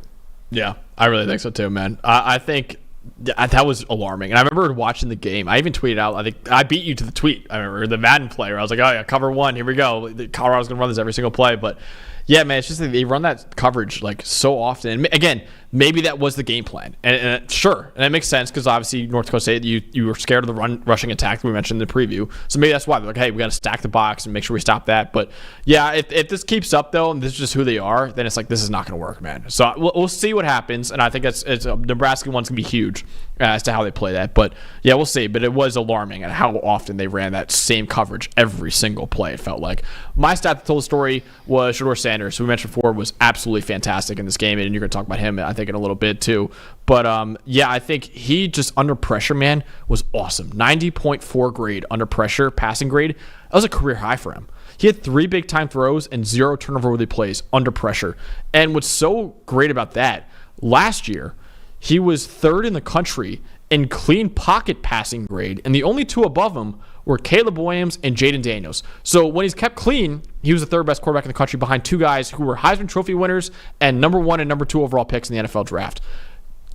Yeah, I really think so too, man. I think that was alarming, and I remember watching the game. I even tweeted out. I think I beat you to the tweet. I remember the Madden player. I was like, "Oh yeah, cover one. Here we go. Colorado's gonna run this every single play." But yeah, man, it's just that they run that coverage like so often. And again, maybe that was the game plan, and sure, and it makes sense because obviously North Dakota State, you were scared of the rushing attack that we mentioned in the preview, so maybe that's why they're like, hey, we got to stack the box and make sure we stop that. But yeah, if this keeps up though, and this is just who they are, then it's like this is not going to work, man. So we'll see what happens, and I think it's Nebraska one's going to be huge as to how they play that. But yeah, we'll see. But it was alarming at how often they ran that same coverage every single play. It felt like my stat that told the story was Shedeur Sanders, who we mentioned before, was absolutely fantastic in this game, and you're going to talk about him, I think, in a little bit too. But yeah, I think he just under pressure, man, was awesome. 90.4 grade under pressure, passing grade. That was a career high for him. He had 3 big-time throws and 0 turnover-worthy plays under pressure. And what's so great about that, last year, he was 3rd in the country in clean pocket passing grade, and the only 2 above him were Caleb Williams and Jaden Daniels. So when he's kept clean, he was the 3rd best quarterback in the country behind 2 guys who were Heisman Trophy winners and number 1 and number 2 overall picks in the NFL draft.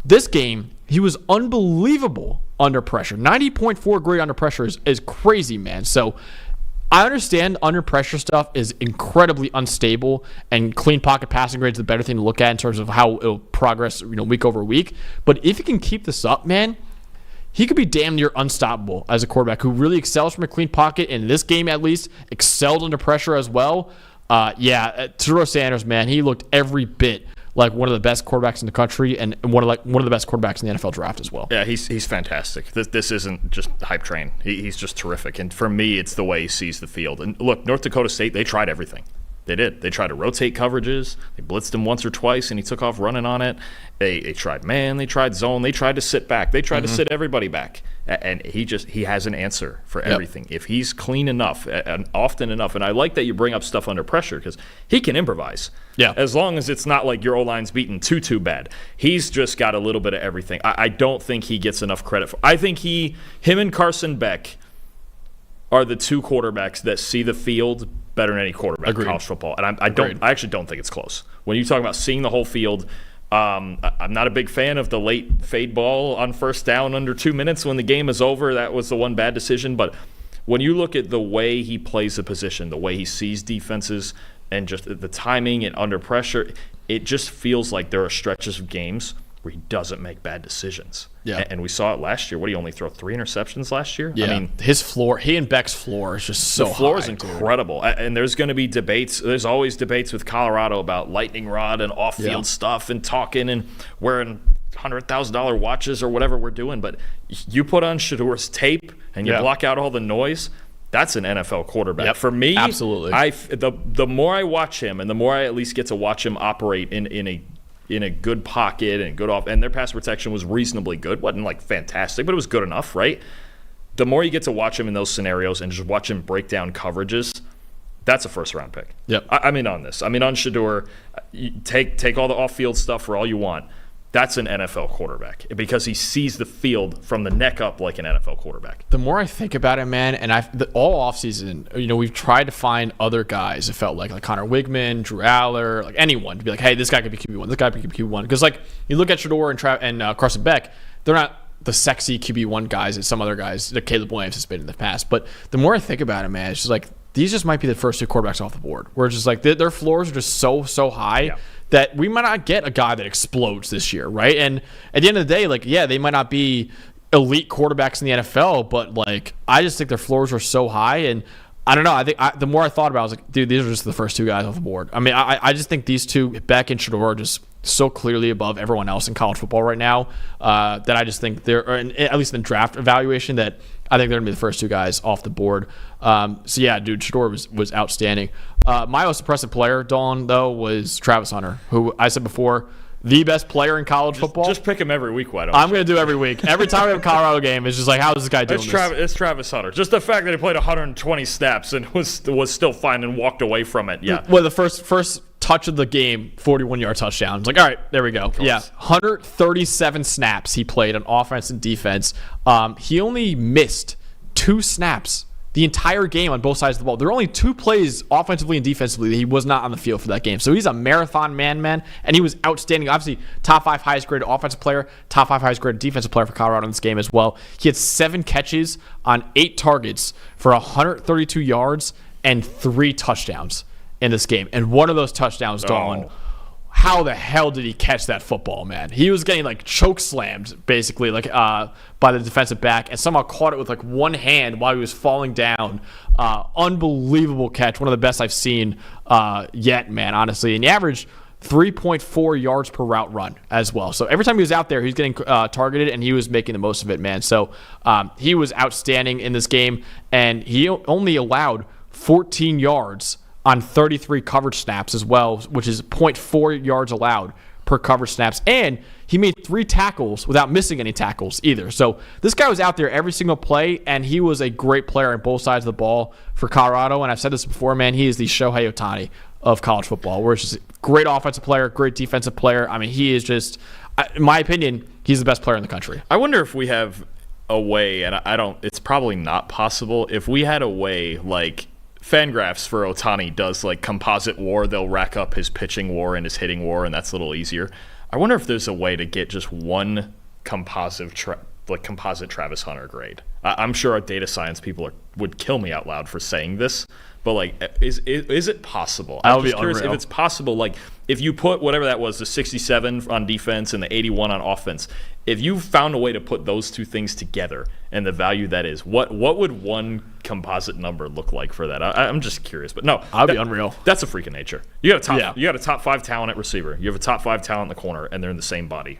This game, he was unbelievable under pressure. 90.4 grade under pressure is crazy, man. So I understand under pressure stuff is incredibly unstable, and clean pocket passing grade is the better thing to look at in terms of how it'll progress, week over week. But if he can keep this up, man, he could be damn near unstoppable as a quarterback who really excels from a clean pocket. In this game, at least, excelled under pressure as well. Shedeur Sanders, man, he looked every bit like one of the best quarterbacks in the country, and one of the best quarterbacks in the NFL draft as well. Yeah, he's fantastic. This isn't just hype train. He's just terrific. And for me, it's the way he sees the field. And look, North Dakota State, they tried everything. They did. They tried to rotate coverages. They blitzed him once or twice, and he took off running on it. They tried man. They tried zone. They tried to sit back. They tried to sit everybody back. And he has an answer for everything. If he's clean enough and often enough, and I like that you bring up stuff under pressure because he can improvise. Yeah. As long as it's not like your O-line's beaten too bad. He's just got a little bit of everything. I don't think he gets enough credit for. I think him and Carson Beck are the two quarterbacks that see the field better than any quarterback in college football. And I actually don't think it's close. When you talk about seeing the whole field, I'm not a big fan of the late fade ball on first down under 2 minutes when the game is over. That was the one bad decision. But when you look at the way he plays the position, the way he sees defenses, and just the timing and under pressure, it just feels like there are stretches of games where he doesn't make bad decisions. Yeah. And we saw it last year. What, did he only throw 3 interceptions last year? Yeah. I mean, his floor, he and Beck's floor is just so high. The floor is incredible. And there's going to be debates. There's always debates with Colorado about lightning rod and off-field stuff and talking and wearing $100,000 watches or whatever we're doing. But you put on Shedeur's tape and you block out all the noise, that's an NFL quarterback. Yep. For me, absolutely. The more I watch him and the more I at least get to watch him operate in a good pocket and good off, and their pass protection was reasonably good. Wasn't like fantastic, but it was good enough, right? The more you get to watch him in those scenarios and just watch him break down coverages, that's a first-round pick. Yep. I'm in on this. I'm in on Shedeur. You take all the off-field stuff for all you want. That's an NFL quarterback because he sees the field from the neck up like an NFL quarterback. The more I think about it, man, and all offseason, we've tried to find other guys. It felt like Connor Weigman, Drew Aller, like anyone to be like, hey, this guy could be QB1, this guy could be QB1. Because you look at Shedeur and Carson Beck, they're not the sexy QB1 guys that some other guys, that Caleb Williams has been in the past. But the more I think about it, man, it's just like these just might be the first two quarterbacks off the board. Where it's just like their floors are just so high that we might not get a guy that explodes this year, right? And at the end of the day, they might not be elite quarterbacks in the NFL, but I just think their floors are so high. And I don't know. I think the more I thought about it, I was like, dude, these are just the first two guys off the board. I mean, I just think these two, Beck and Shedeur, are just so clearly above everyone else in college football right now that I just think they're, at least in the draft evaluation, that I think they're going to be the first two guys off the board. So, yeah, dude, Shedeur was outstanding. My most impressive player, Dalton, though, was Travis Hunter, who I said before, the best player in college football. Just pick him every week, why don't I'm going to do every week. Every time we have a Colorado game, it's just like, how is this guy doing this? It's Travis Hunter. Just the fact that he played 120 snaps and was still fine and walked away from it, yeah. Well, the first touch of the game, 41-yard touchdown. It's like, all right, there we go. Yeah, 137 snaps he played on offense and defense. He only missed 2 snaps the entire game on both sides of the ball. There were only 2 plays offensively and defensively that he was not on the field for that game. So he's a marathon man, and he was outstanding. Obviously, top 5 highest graded offensive player, top 5 highest graded defensive player for Colorado in this game as well. He had 7 catches on 8 targets for 132 yards and 3 touchdowns in this game. And one of those touchdowns, Dalton, how the hell did he catch that football, man? He was getting choke slammed basically by the defensive back and somehow caught it with one hand while he was falling down. Unbelievable catch. One of the best I've seen yet, man, honestly. And he averaged 3.4 yards per route run as well. So every time he was out there, he was getting targeted and he was making the most of it, man. So he was outstanding in this game, and he only allowed 14 yards on 33 coverage snaps as well, which is 0.4 yards allowed per coverage snaps. And he made 3 tackles without missing any tackles either. So this guy was out there every single play, and he was a great player on both sides of the ball for Colorado. And I've said this before, man, he is the Shohei Ohtani of college football, where it's just a great offensive player, great defensive player. I mean, he is just, in my opinion, he's the best player in the country. I wonder if we have a way, and it's probably not possible, if we had a way Fangraphs for Ohtani does composite WAR. They'll rack up his pitching WAR and his hitting WAR, and that's a little easier. I wonder if there's a way to get just one composite Travis Hunter grade. I'm sure our data science people would kill me out loud for saying this, but is it possible? I'm just curious if it's possible. If you put whatever that was, the 67 on defense and the 81 on offense, if you found a way to put those two things together and the value that is, what would one composite number look like for that? I'm just curious, but no, I'd be unreal. That's a freak of nature. You got a top 5 talent at receiver. You have a top 5 talent in the corner, and they're in the same body.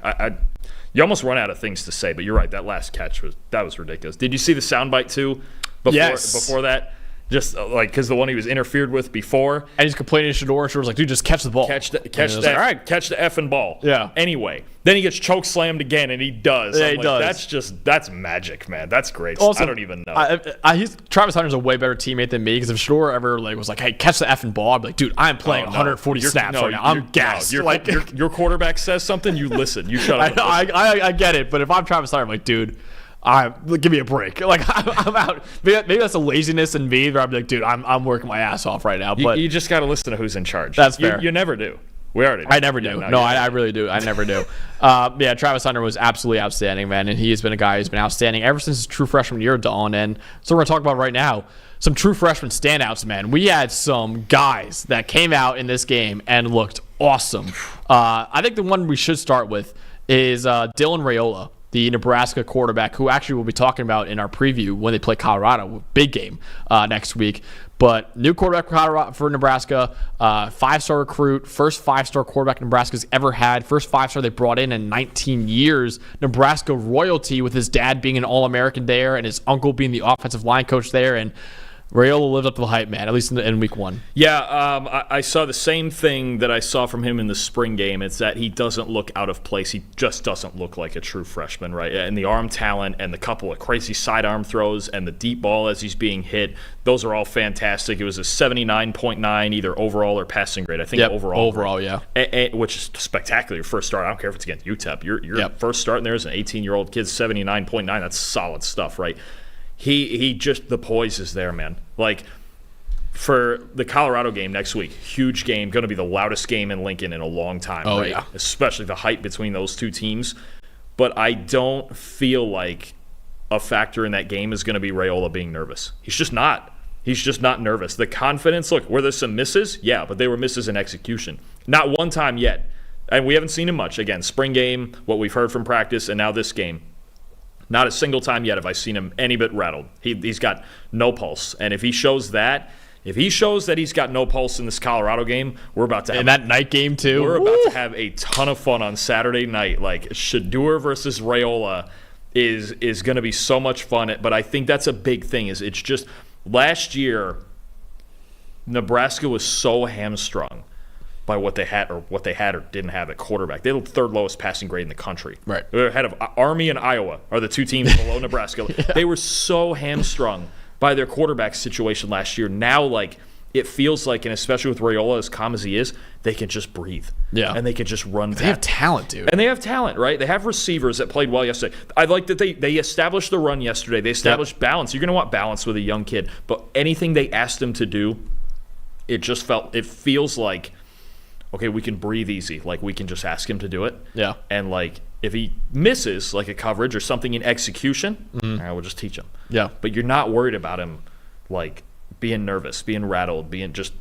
You almost run out of things to say, but you're right. That last catch was ridiculous. Did you see the soundbite too? Before that, Just because the one he was interfered with before. And he's complaining to Shedeur. Shedor's like, dude, just catch the ball. Catch the like, all right. catch the effing ball. Yeah. Anyway, then he gets choke slammed again, and he does. Yeah, he does. That's magic, man. That's great. Also, I don't even know. Travis Hunter's a way better teammate than me, because if Shedeur ever was like, hey, catch the effing ball, I'd be like, dude, I'm playing 140 snaps right now. I'm gassed. Your quarterback says something, you listen. You shut up. I get it, but if I'm Travis Hunter, I'm like, dude, give me a break. Like, I'm out. Maybe that's a laziness in me, where I'm like, dude, I'm working my ass off right now. But you just got to listen to who's in charge. That's fair. You never do. We already do. I never do. No, I really do. I never do. Yeah, Travis Hunter was absolutely outstanding, man. And he has been a guy who's been outstanding ever since his true freshman year, Dalton. And so we're going to talk about right now some true freshman standouts, man. We had some guys that came out in this game and looked awesome. I think the one we should start with is Dylan Raiola, the Nebraska quarterback, who actually we'll be talking about in our preview when they play Colorado, big game next week. But new quarterback for Nebraska, 5-star recruit, first 5-star quarterback Nebraska's ever had, first 5-star they brought in 19 years. Nebraska royalty, with his dad being an All-American there and his uncle being the offensive line coach there. And Raiola lived up to the hype, man, at least in week one. Yeah, I saw the same thing that I saw from him in the spring game. It's that he doesn't look out of place. He just doesn't look like a true freshman, right? And the arm talent and the couple of crazy sidearm throws and the deep ball as he's being hit, those are all fantastic. It was a 79.9 either overall or passing grade. I think overall. Overall, yeah. Which is spectacular. Your first start, I don't care if it's against UTEP. Your first start, and there's an 18-year-old kid, 79.9. That's solid stuff, right? He just, the poise is there, man. Like, for the Colorado game next week, huge game, going to be the loudest game in Lincoln in a long time, right? Yeah. Especially the hype between those two teams. But I don't feel like a factor in that game is going to be Raiola being nervous. He's just not. He's just not nervous. The confidence, look, were there some misses? Yeah, but they were misses in execution. Not one time yet. And we haven't seen him much. Again, spring game, what we've heard from practice, and now this game. Not a single time yet have I seen him any bit rattled. He's got no pulse. And if he shows that he's got no pulse in this Colorado game, we're about to have... And that night game, too. We're about to have a ton of fun on Saturday night. Like, Shedeur versus Raiola is going to be so much fun. But I think that's a big thing. It's just, last year, Nebraska was so hamstrung by what they had or didn't have at quarterback. They had the third lowest passing grade in the country. Right. They're ahead of Army and Iowa are the two teams below Nebraska. Yeah. They were so hamstrung by their quarterback situation last year. Now, like, it feels like, and especially with Raiola as calm as he is, they can just breathe. Yeah. And they can just run. They have talent, dude. And they have talent, right? They have receivers that played well yesterday. I like that they established the run yesterday. They established balance. You're going to want balance with a young kid. But anything they asked him to do, it feels like, okay, we can breathe easy. Like, we can just ask him to do it. Yeah. And, like, if he misses, like, a coverage or something in execution, we'll just teach him. Yeah. But you're not worried about him, like, being nervous, being rattled, being just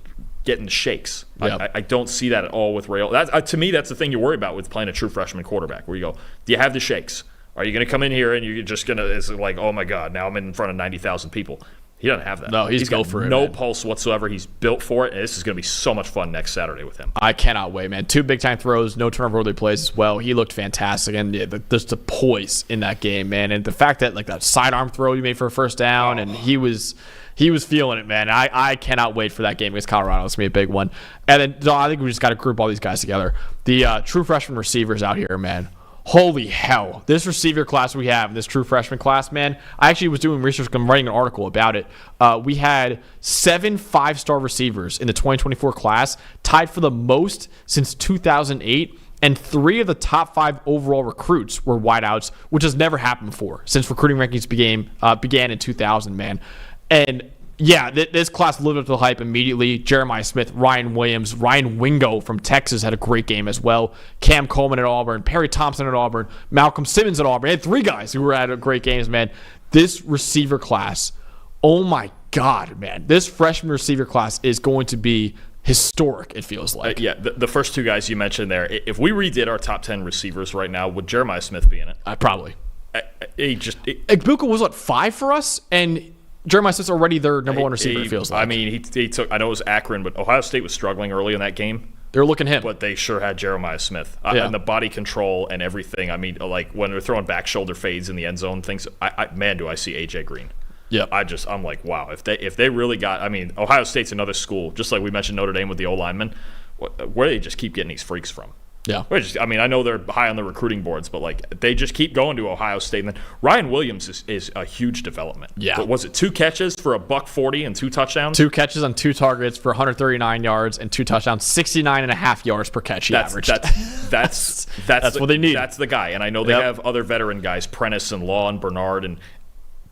getting the shakes. Yeah. I don't see that at all with Raiola. To me, that's the thing you worry about with playing a true freshman quarterback, where you go, do you have the shakes? Are you going to come in here and you're just going to, it's like, oh, my God, now I'm in front of 90,000 people. He doesn't have that. No, he's built for it. No pulse whatsoever. He's built for it, and this is going to be so much fun next Saturday with him. I cannot wait, man. 2 big-time throws, no turnover-worthy plays as well. He looked fantastic, and there's the poise in that game, man. And the fact that, like, that sidearm throw he made for a first down, and he was feeling it, man. I cannot wait for that game against Colorado. It's going to be a big one. And then I think we just got to group all these guys together. The true freshman receivers out here, man. Holy hell. This receiver class we have, this true freshman class, man. I actually was doing research. I'm writing an article about it. We had 7 5-star receivers in the 2024 class, tied for the most since 2008. And 3 of the top 5 overall recruits were wideouts, which has never happened before since recruiting rankings began in 2000, man. And yeah, this class lived up to the hype immediately. Jeremiah Smith, Ryan Williams, Ryan Wingo from Texas had a great game as well. Cam Coleman at Auburn, Perry Thompson at Auburn, Malcolm Simmons at Auburn. They had 3 guys who were at great games, man. This receiver class, oh my God, man. This freshman receiver class is going to be historic, it feels like. The first 2 guys you mentioned there, if we redid our top 10 receivers right now, would Jeremiah Smith be in it? Probably. Igbokwe was, 5 for us? And Jeremiah Smith's already their number 1 receiver, it feels like. I mean, he took, I know it was Akron, but Ohio State was struggling early in that game. They were looking him. But they sure had Jeremiah Smith. And the body control and everything. I mean, like, when they're throwing back shoulder fades in the end zone, things, man, do I see A.J. Green. Yep. I'm like, wow, if they really got, I mean, Ohio State's another school, just like we mentioned Notre Dame with the O-linemen. Where do they just keep getting these freaks from? Yeah. I know they're high on the recruiting boards, but like they just keep going to Ohio State. And then Ryan Williams is a huge development. Yeah. But was it 2 catches for $140 and 2 touchdowns? 2 catches on 2 targets for 139 yards and 2 touchdowns, 69.5 yards per catch he averaged. That's what they need. That's the guy. And I know they have other veteran guys, Prentice and Law and Bernard, and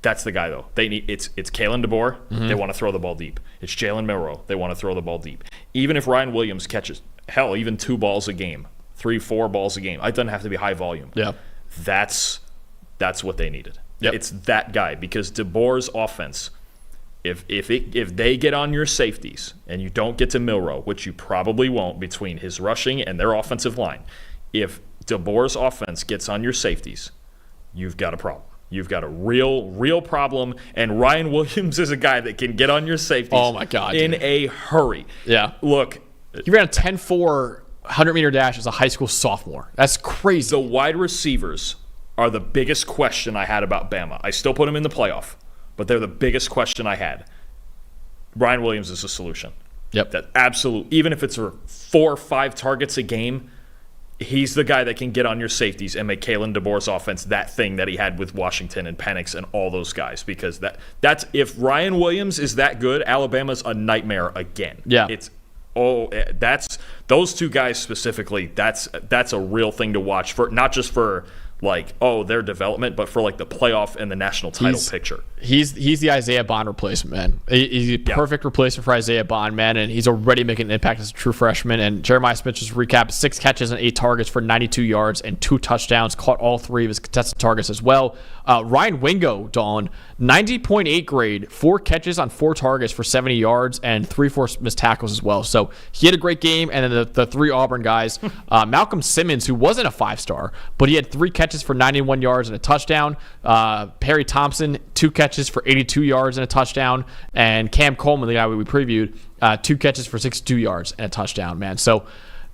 that's the guy though. They need it's Kalen DeBoer. Mm-hmm. They want to throw the ball deep. It's Jalen Milroe. They want to throw the ball deep. Even if Ryan Williams catches even 2 balls a game. 3-4 balls a game. It doesn't have to be high volume. Yeah, that's what they needed. Yep. It's that guy because DeBoer's offense. If they get on your safeties and you don't get to Milroe, which you probably won't between his rushing and their offensive line, if DeBoer's offense gets on your safeties, you've got a problem. You've got a real problem. And Ryan Williams is a guy that can get on your safeties. Oh my God, in a hurry. Yeah, look, he ran a 10.4. 100-meter dash as a high school sophomore. That's crazy. The wide receivers are the biggest question I had about Bama. I still put them in the playoff, but they're the biggest question I had. Ryan Williams is a solution. Yep. That absolute. Even if it's for 4 or 5 targets a game, he's the guy that can get on your safeties and make Kalen DeBoer's offense that thing that he had with Washington and Penix and all those guys. Because that's if Ryan Williams is that good, Alabama's a nightmare again. Yeah. That's those 2 guys specifically. That's a real thing to watch for, not just for their development, but for like the playoff and the national title picture. He's the Isaiah Bond replacement, man. He's a perfect replacement for Isaiah Bond, man, and he's already making an impact as a true freshman. And Jeremiah Smith, just recap, 6 catches and 8 targets for 92 yards and 2 touchdowns, caught all 3 of his contested targets as well. Ryan Wingo, Dawn, 90.8 grade, 4 catches on 4 targets for 70 yards and 3 missed tackles as well. So he had a great game. And then the 3 Auburn guys, Malcolm Simmons, who wasn't a 5-star, but he had 3 catches for 91 yards and a touchdown. Perry Thompson, 2 catches for 82 yards and a touchdown. And Cam Coleman, the guy we previewed, 2 catches for 62 yards and a touchdown, man. So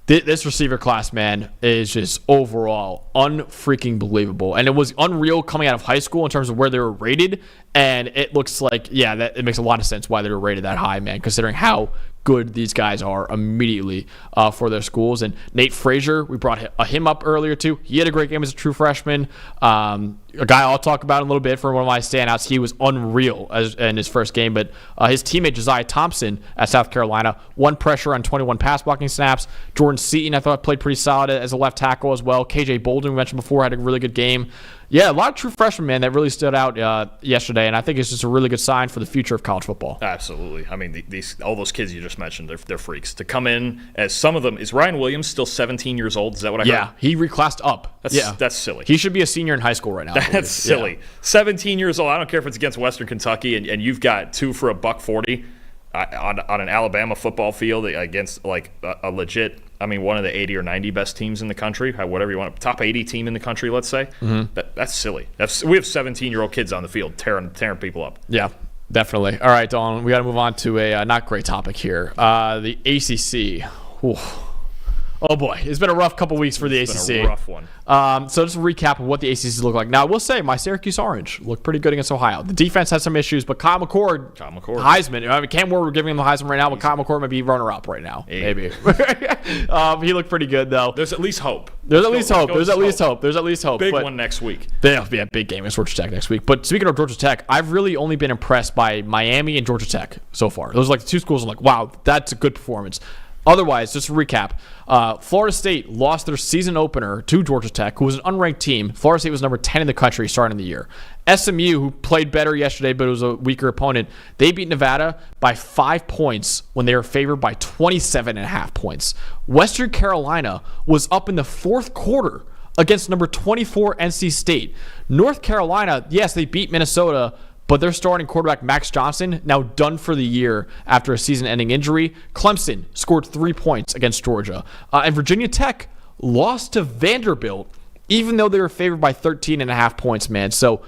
this receiver class, man, is just overall unfreaking believable. And it was unreal coming out of high school in terms of where they were rated. And it looks like, that it makes a lot of sense why they were rated that high, man, considering how good these guys are immediately for their schools. And Nate Frazier, we brought him up earlier too. He had a great game as a true freshman. A guy I'll talk about in a little bit for one of my standouts. He was unreal in his first game, but his teammate Josiah Thompson at South Carolina, 1 pressure on 21 pass blocking snaps. Jordan Seaton, I thought, played pretty solid as a left tackle as well. KJ Bolden, we mentioned before, had a really good game. Yeah, a lot of true freshmen, man, that really stood out yesterday, and I think it's just a really good sign for the future of college football. Absolutely. I mean, all those kids you just mentioned, they're freaks. To come in as some of them, is Ryan Williams still 17 years old? Is that what I heard? Yeah, he reclassed up. That's silly. He should be a senior in high school right now. That's silly. 17 years old. I don't care if it's against Western Kentucky and you've got 2 for $140 on an Alabama football field against like a legit, one of the 80 or 90 best teams in the country, whatever you want, top 80 team in the country, let's say. Mm-hmm. That's silly. We have 17-year-old kids on the field tearing people up. Yeah, definitely. All right, Dawn, we got to move on to a not great topic here. The ACC. Ooh. Oh boy, it's been a rough couple weeks for the ACC. It's been a rough one. So just a recap of what the ACC look like. Now, I will say my Syracuse Orange looked pretty good against Ohio. The defense had some issues, but Kyle McCord, Heisman. Cam Ward, we're giving him the Heisman right now, but Kyle McCord might be runner-up right now. Maybe. He looked pretty good though. There's at least hope. There's at least hope. Big one next week. There'll be a big game against Georgia Tech next week. But speaking of Georgia Tech, I've really only been impressed by Miami and Georgia Tech so far. Those are like the 2 schools I'm like, wow, that's a good performance. Otherwise, just to recap, Florida State lost their season opener to Georgia Tech, who was an unranked team. Florida State was number 10 in the country starting the year. SMU, who played better yesterday, but it was a weaker opponent, they beat Nevada by 5 points when they were favored by 27.5 points. Western Carolina was up in the 4th quarter against number 24 NC State. North Carolina, yes, they beat Minnesota, but their starting quarterback, Max Johnson, now done for the year after a season-ending injury. Clemson scored 3 points against Georgia. And Virginia Tech lost to Vanderbilt, even though they were favored by 13.5 points, man. So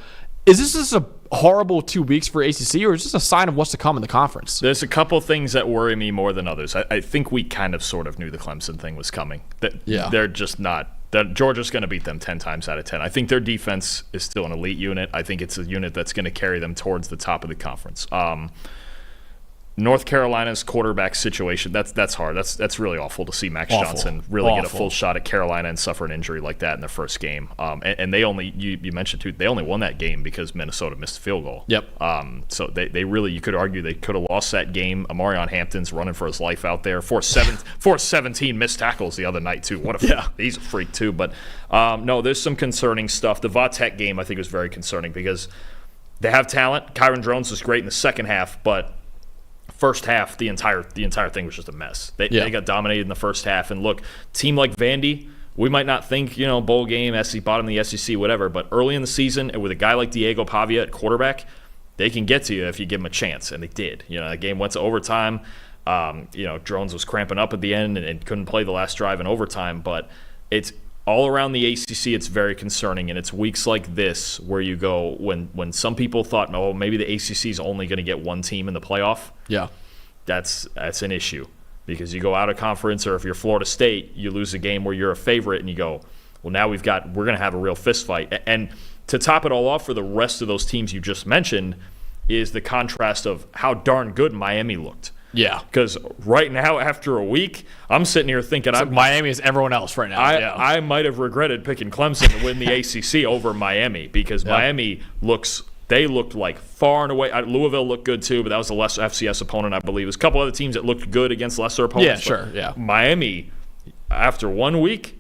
is this just a horrible 2 weeks for ACC, or is this a sign of what's to come in the conference? There's a couple things that worry me more than others. I think we kind of sort of knew the Clemson thing was coming. They're just not that Georgia's going to beat them 10 times out of 10. I think their defense is still an elite unit. I think it's a unit that's going to carry them towards the top of the conference. North Carolina's quarterback situation, that's hard. That's really awful to see Max Johnson really get a full shot at Carolina and suffer an injury like that in their first game. And they only, you mentioned too, they only won that game because Minnesota missed a field goal. Yep. So they really, you could argue they could have lost that game. Amarion Hampton's running for his life out there. 17 missed tackles the other night too. He's a freak too. But no, there's some concerning stuff. The Va-Tech game I think was very concerning because they have talent. Kyron Drones was great in the second half, but first half, the entire thing was just a mess. They got dominated in the first half. And look, team like Vandy, we might not think, bowl game, bottom of the SEC, whatever, but early in the season, and with a guy like Diego Pavia at quarterback, they can get to you if you give them a chance, and they did. The game went to overtime. Drones was cramping up at the end and couldn't play the last drive in overtime, but it's all around the ACC, it's very concerning, and it's weeks like this where you go when some people thought, oh, maybe the ACC is only going to get one team in the playoff. Yeah, that's an issue because you go out of conference, or if you're Florida State, you lose a game where you're a favorite, and you go, well, now we're going to have a real fist fight. And to top it all off for the rest of those teams you just mentioned is the contrast of how darn good Miami looked. Yeah. Because right now, after a week, I'm sitting here thinking Miami is everyone else right now. I might have regretted picking Clemson to win the ACC over Miami because Miami looked like far and away. Louisville looked good too, but that was a lesser FCS opponent, I believe. There's a couple other teams that looked good against lesser opponents. Yeah, sure. Yeah. Miami, after 1 week,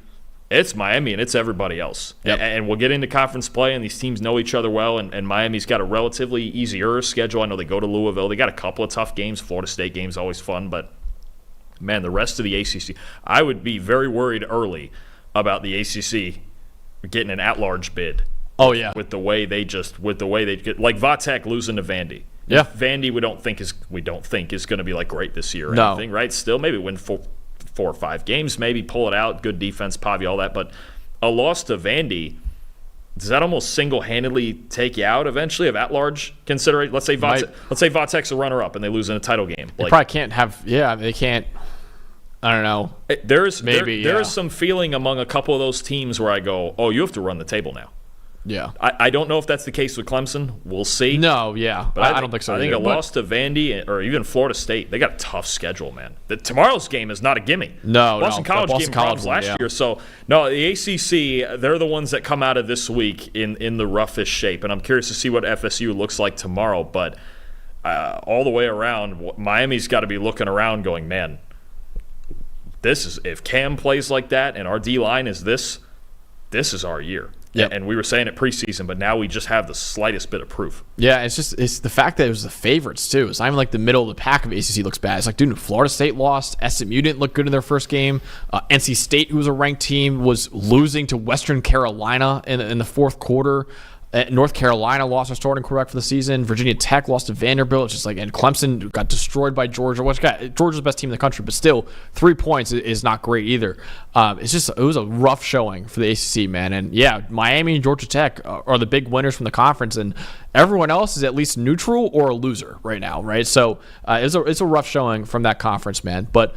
it's Miami and it's everybody else. Yep. And we'll get into conference play, and these teams know each other well, and Miami's got a relatively easier schedule. I know they go to Louisville. They got a couple of tough games. Florida State game's always fun, but, man, the rest of the ACC, I would be very worried early about the ACC getting an at-large bid. Oh, yeah. With the way they get, like Va-Tech losing to Vandy. Yeah. Vandy we don't think is going to be like great this year or no. anything, right? Still maybe win 4 or 5 games, maybe pull it out, good defense, Pavia, all that. But a loss to Vandy, does that almost single-handedly take you out eventually of at-large consideration? Let's say Va-Tech's a runner-up and they lose in a title game. They probably can't have. Yeah, they can't. I don't know. There is some feeling among a couple of those teams where I go, oh, you have to run the table now. Yeah. I don't know if that's the case with Clemson. We'll see. No, yeah. But I don't think so. I think a loss to Vandy or even Florida State, they got a tough schedule, man. Tomorrow's game is not a gimme. No, Boston College gave them problems last year. So, no, the ACC, they're the ones that come out of this week in the roughest shape. And I'm curious to see what FSU looks like tomorrow. But all the way around, Miami's got to be looking around going, man, if Cam plays like that and our D-line is this is our year. Yeah, and we were saying it preseason, but now we just have the slightest bit of proof. Yeah, it's the fact that it was the favorites too. It's not even like the middle of the pack of ACC looks bad. It's like, dude, Florida State lost. SMU didn't look good in their first game. NC State, who was a ranked team, was losing to Western Carolina in the fourth quarter. North Carolina lost their starting quarterback for the season. Virginia Tech lost to Vanderbilt. It's just like, and Clemson got destroyed by Georgia. Georgia's the best team in the country, but still, 3 points is not great either. It was a rough showing for the ACC, man. And yeah, Miami and Georgia Tech are the big winners from the conference, and everyone else is at least neutral or a loser right now, right? So it's a rough showing from that conference, man. But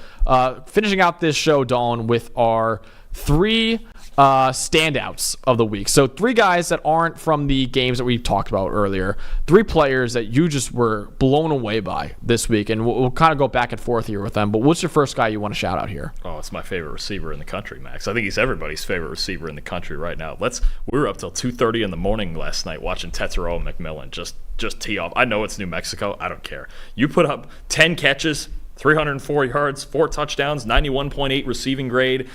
finishing out this show, Dalton, with our 3 standouts of the week. So 3 guys that aren't from the games that we talked about earlier. 3 players that you just were blown away by this week, and we'll kind of go back and forth here with them. But what's your first guy you want to shout out here? Oh, it's my favorite receiver in the country, Max. I think he's everybody's favorite receiver in the country right now. We were up till 2:30 in the morning last night watching Tetsuo McMillan just tee off. I know it's New Mexico. I don't care. You put up 10 catches, 304 yards, 4 touchdowns, 91.8 receiving grade,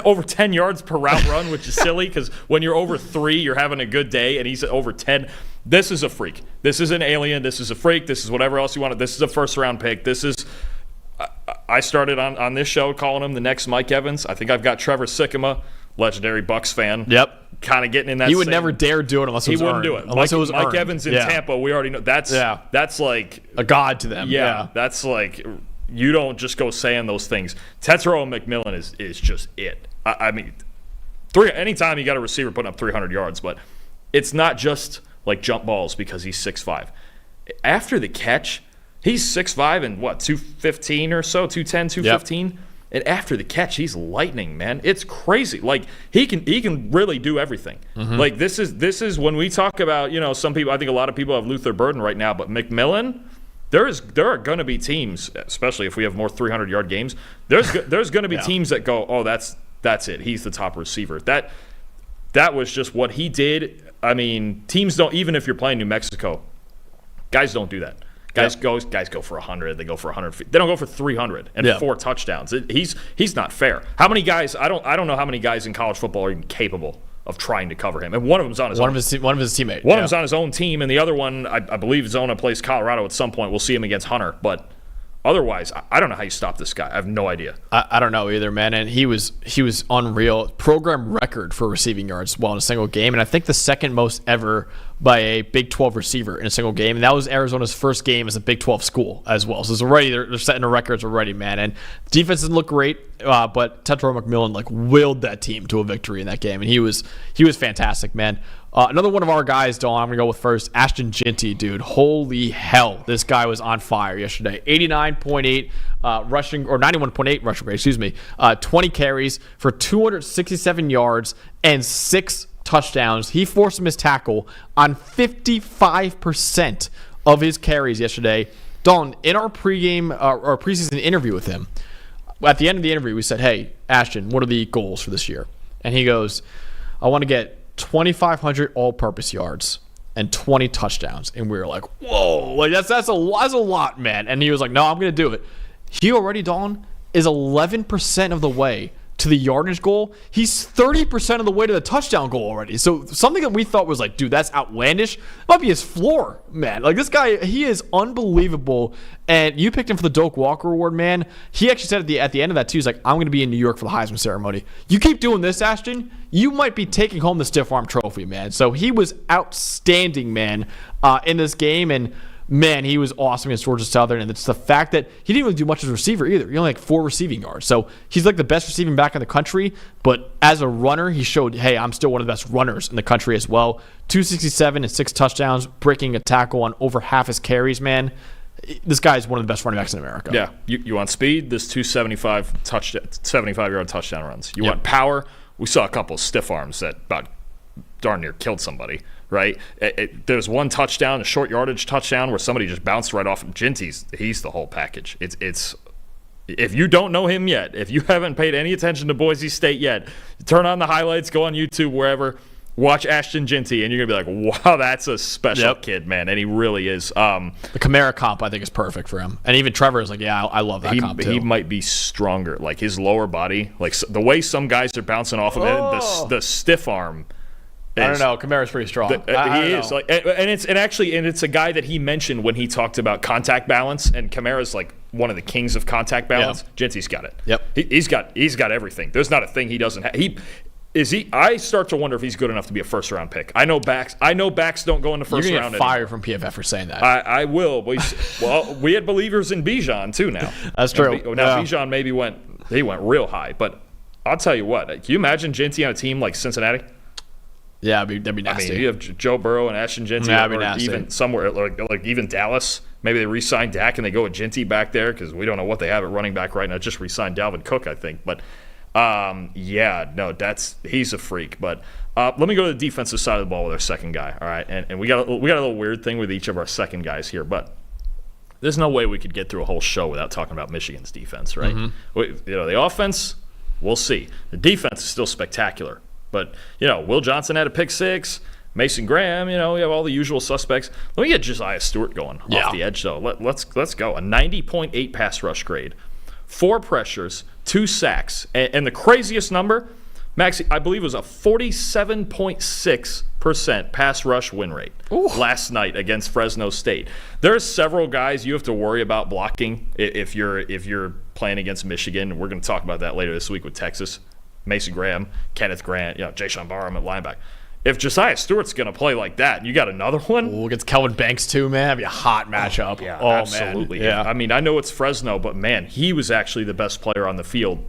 over 10 yards per route run, which is silly because when you're over 3, you're having a good day, and he's over 10. This is a freak. This is an alien. This is a freak. This is whatever else you want. This is a first-round pick. I started on this show calling him the next Mike Evans. I think I've got Trevor Sikkema, legendary Bucs fan. Yep. Kind of getting in that. He would never dare do it unless it was earned. He wouldn't do it. Unless it was Mike earned. Evans in Tampa, we already know. That's like a god to them. Yeah. That's like, you don't just go saying those things. Tetsuo McMillan is just it. I mean, anytime you got a receiver putting up 300 yards, but it's not just like jump balls because he's 6'5". After the catch, he's 6'5" and 215 or so, 210, 215. Yep. And after the catch, he's lightning, man. It's crazy. Like he can really do everything. Like this is when we talk about, some people, I think a lot of people have Luther Burden right now, but McMillan, there are going to be teams, especially if we have more 300-yard games, there's going to be teams that go, "Oh, that's it. He's the top receiver." That was just what he did. I mean, teams don't, even if you're playing New Mexico, guys don't do that. Guys go for 100. They go for 100. They don't go for 300 and 4 touchdowns. He's not fair. How many guys? I don't know how many guys in college football are even capable of trying to cover him. And one of them's on his own. One of his teammates. One of them's on his own team, and the other one, I believe, Zona plays Colorado at some point. We'll see him against Hunter, but otherwise, I don't know how you stop this guy. I have no idea. I don't know either, man. And he was unreal. Program record for receiving yards in a single game, and I think the second most ever by a Big 12 receiver in a single game. And that was Arizona's first game as a Big 12 school as well. So it's already they're setting the records already, man. And defense didn't look great, but Tetro McMillan willed that team to a victory in that game, and he was fantastic, man. Another one of our guys, Dawn, I'm going to go with first, Ashton Ginty, dude. Holy hell, this guy was on fire yesterday. 89.8 rushing, or 91.8 rushing rate, 20 carries for 267 yards and 6 touchdowns. He forced him his tackle on 55% of his carries yesterday. Dawn, in our pregame or preseason interview with him, at the end of the interview, we said, "Hey, Ashton, what are the goals for this year?" And he goes, "I want to get 2,500 all-purpose yards and 20 touchdowns." And we were like, "Whoa, that's a lot, man." And he was like, "No, I'm going to do it." He already, Dawn, is 11% of the way to the yardage goal. He's 30% of the way to the touchdown goal already. So something that we thought was dude, that's outlandish, might be his floor, man. This guy, he is unbelievable. And you picked him for the Doak Walker Award, man. He actually said at the end of that too, he's like, "I'm going to be in New York for the Heisman ceremony." You keep doing this, Ashton, you might be taking home the stiff arm trophy, man. So he was outstanding, man, in this game. And man, he was awesome against Georgia Southern. And it's the fact that he didn't really do much as a receiver either. He only 4 receiving yards. So he's the best receiving back in the country. But as a runner, he showed, hey, I'm still one of the best runners in the country as well. 267 and 6 touchdowns, breaking a tackle on over half his carries, man. This guy is one of the best running backs in America. Yeah. You want speed? This 75-yard touchdown runs. You want power? We saw a couple of stiff arms that about darn near killed somebody. Right? There's one touchdown, a short yardage touchdown, where somebody just bounced right off. He's the whole package. It's if you don't know him yet, if you haven't paid any attention to Boise State yet, turn on the highlights, go on YouTube, wherever, watch Ashton Ginty, and you're gonna be like, "Wow, that's a special kid, man," and he really is. The Kamara comp, I think, is perfect for him, and even Trevor is like, "Yeah, I love that comp too." He might be stronger, his lower body, the way some guys are bouncing off of it, the stiff arm. I don't know. Kamara's pretty strong. He is, and it's a guy that he mentioned when he talked about contact balance. And Kamara's one of the kings of contact balance. Yeah. Jinty's got it. Yep. He's got everything. There's not a thing he doesn't have. I start to wonder if he's good enough to be a first-round pick. I know backs don't go in the first round. You're gonna get fired from PFF for saying that. I will. We had believers in Bijan too. Now that's true. Bijan maybe went real high, but I'll tell you what. Can you imagine Jinty on a team like Cincinnati? Yeah, that'd be nasty. I mean, you have Joe Burrow and Ashton Ginty, or even somewhere like even Dallas. Maybe they re-sign Dak and they go with Ginty back there because we don't know what they have at running back right now. Just re-signed Dalvin Cook, I think. But he's a freak. But let me go to the defensive side of the ball with our second guy. All right, and we got a little weird thing with each of our second guys here, but there's no way we could get through a whole show without talking about Michigan's defense, right? Mm-hmm. The offense, we'll see. The defense is still spectacular. But, Will Johnson had a pick 6. Mason Graham, we have all the usual suspects. Let me get Josiah Stewart going off the edge, though. Let's go. A 90.8 pass rush grade. 4 pressures, 2 sacks. And the craziest number, Maxie, I believe it was a 47.6% pass rush win rate last night against Fresno State. There's several guys you have to worry about blocking if you're playing against Michigan. We're going to talk about that later this week with Texas. Mason Graham, Kenneth Grant, Jayshon Barham at linebacker. If Josiah Stewart's going to play like that, and you got another one. Against Kelvin Banks too, man. That'd be a hot matchup. Absolutely. Man. Yeah. I mean, I know it's Fresno, but man, he was actually the best player on the field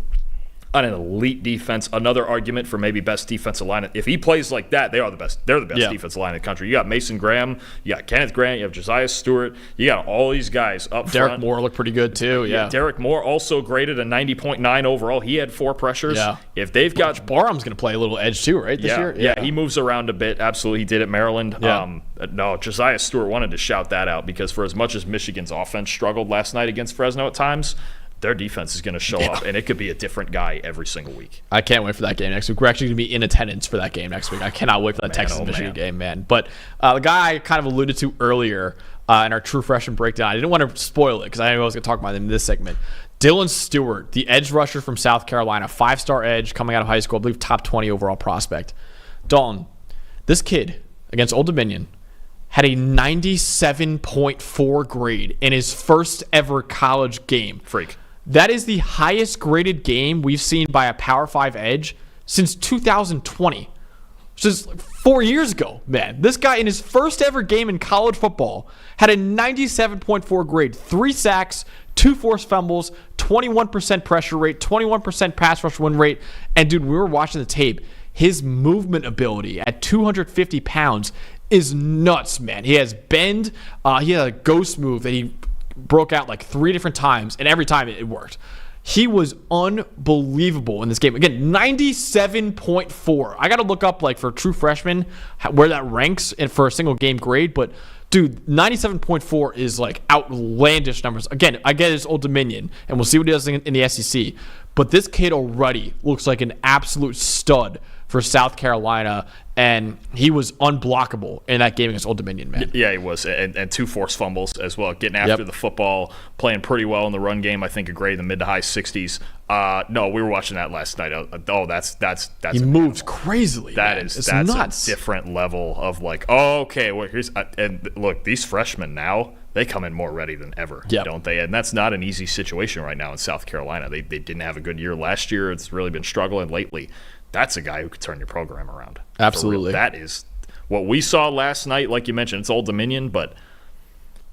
on an elite defense. Another argument for maybe best defensive line. If he plays like that, they are the best. They're the best defensive line in the country. You got Mason Graham, you got Kenneth Grant, you have Josiah Stewart, you got all these guys up front. Derek Moore looked pretty good too. Yeah, Derek Moore also graded a 90.9 overall. He had 4 pressures. Yeah. If they've got Barham's going to play a little edge too, right? This year. Yeah, he moves around a bit. Absolutely, he did at Maryland. Yeah. No, Josiah Stewart wanted to shout that out because for as much as Michigan's offense struggled last night against Fresno at times, their defense is going to show up, and it could be a different guy every single week. I can't wait for that game next week. We're actually going to be in attendance for that game next week. I cannot wait for that Texas-Michigan game, man. But the guy I kind of alluded to earlier in our true freshman breakdown, I didn't want to spoil it because I knew I was going to talk about him in this segment. Dylan Stewart, the edge rusher from South Carolina, 5-star edge coming out of high school, I believe top 20 overall prospect. Dalton, this kid against Old Dominion had a 97.4 grade in his first ever college game. Freak. That is the highest graded game we've seen by a Power 5 edge since 2020. Which is 4 years ago, man. This guy in his first ever game in college football had a 97.4 grade, 3 sacks, 2 forced fumbles, 21% pressure rate, 21% pass rush win rate. And dude, we were watching the tape. His movement ability at 250 pounds is nuts, man. He has bend. He had a ghost move that he broke out like 3 different times, and every time it worked. He was unbelievable in this game. Again, 97.4. I got to look up, like, for true freshman, where that ranks for a single game grade. But, dude, 97.4 is, like, outlandish numbers. Again, I get it's Old Dominion, and we'll see what he does in the SEC. But this kid already looks like an absolute stud for South Carolina, and he was unblockable in that game against Old Dominion, man. Yeah, he was, and 2 forced fumbles as well, getting after the football, playing pretty well in the run game. I think a grade in the mid to high 60s. No, we were watching that last night. That's he moves crazily. That's nuts. A different level of like, okay, well, here's and look, these freshmen now, they come in more ready than ever, don't they? And that's not an easy situation right now in South Carolina. They didn't have a good year last year. It's really been struggling lately. That's a guy who could turn your program around. Absolutely. That is what we saw last night. Like you mentioned, it's Old Dominion, but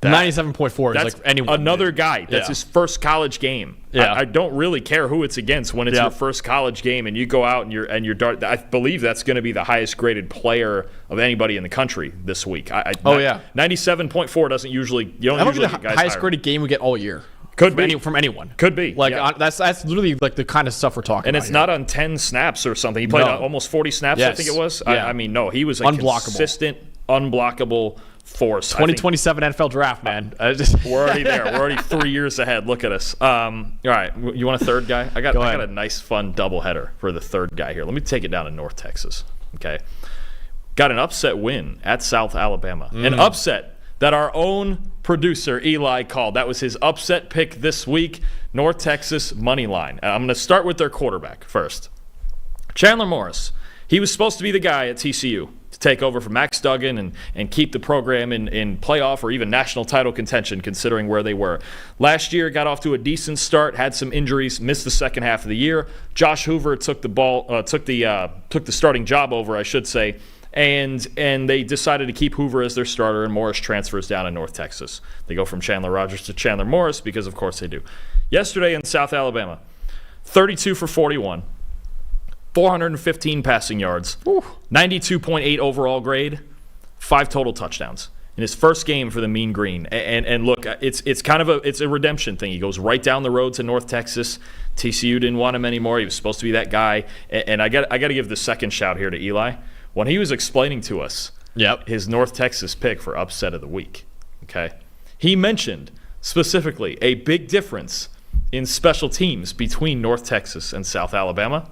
97.4 is like anyone. Another guy. That's his first college game. Yeah. I don't really care who it's against when it's your first college game and you go out and you're dart. I believe that's going to be the highest graded player of anybody in the country this week. 97.4 doesn't usually. You don't usually get guys the highest higher. graded game we get all year. Could be from anyone. Could be. Like that's literally like the kind of stuff we're talking about. And it's not on 10 snaps or something. He played almost 40 snaps, I think it was. Yeah. I mean, no, he was a consistent, unblockable force. 2027 NFL draft, man. We're already there. We're already 3 years ahead. Look at us. All right, you want a third guy? I got a nice, fun doubleheader for the third guy here. Let me take it down to North Texas. Okay, got an upset win at South Alabama. An upset that our own producer, Eli, called. That was his upset pick this week, North Texas money line. I'm going to start with their quarterback first. Chandler Morris. He was supposed to be the guy at TCU to take over from Max Duggan and keep the program in playoff or even national title contention, considering where they were. Last year, got off to a decent start, had some injuries, missed the second half of the year. Josh Hoover took the starting job over, I should say. And they decided to keep Hoover as their starter, and Morris transfers down to North Texas. They go from Chandler Rogers to Chandler Morris because, of course, they do. Yesterday in South Alabama, 32 for 41, 415 passing yards, 92.8 overall grade, 5 total touchdowns in his first game for the Mean Green. And look, it's kind of a redemption thing. He goes right down the road to North Texas. TCU didn't want him anymore. He was supposed to be that guy. And I got to give the second shout here to Eli. When he was explaining to us his North Texas pick for upset of the week, okay, he mentioned specifically a big difference in special teams between North Texas and South Alabama.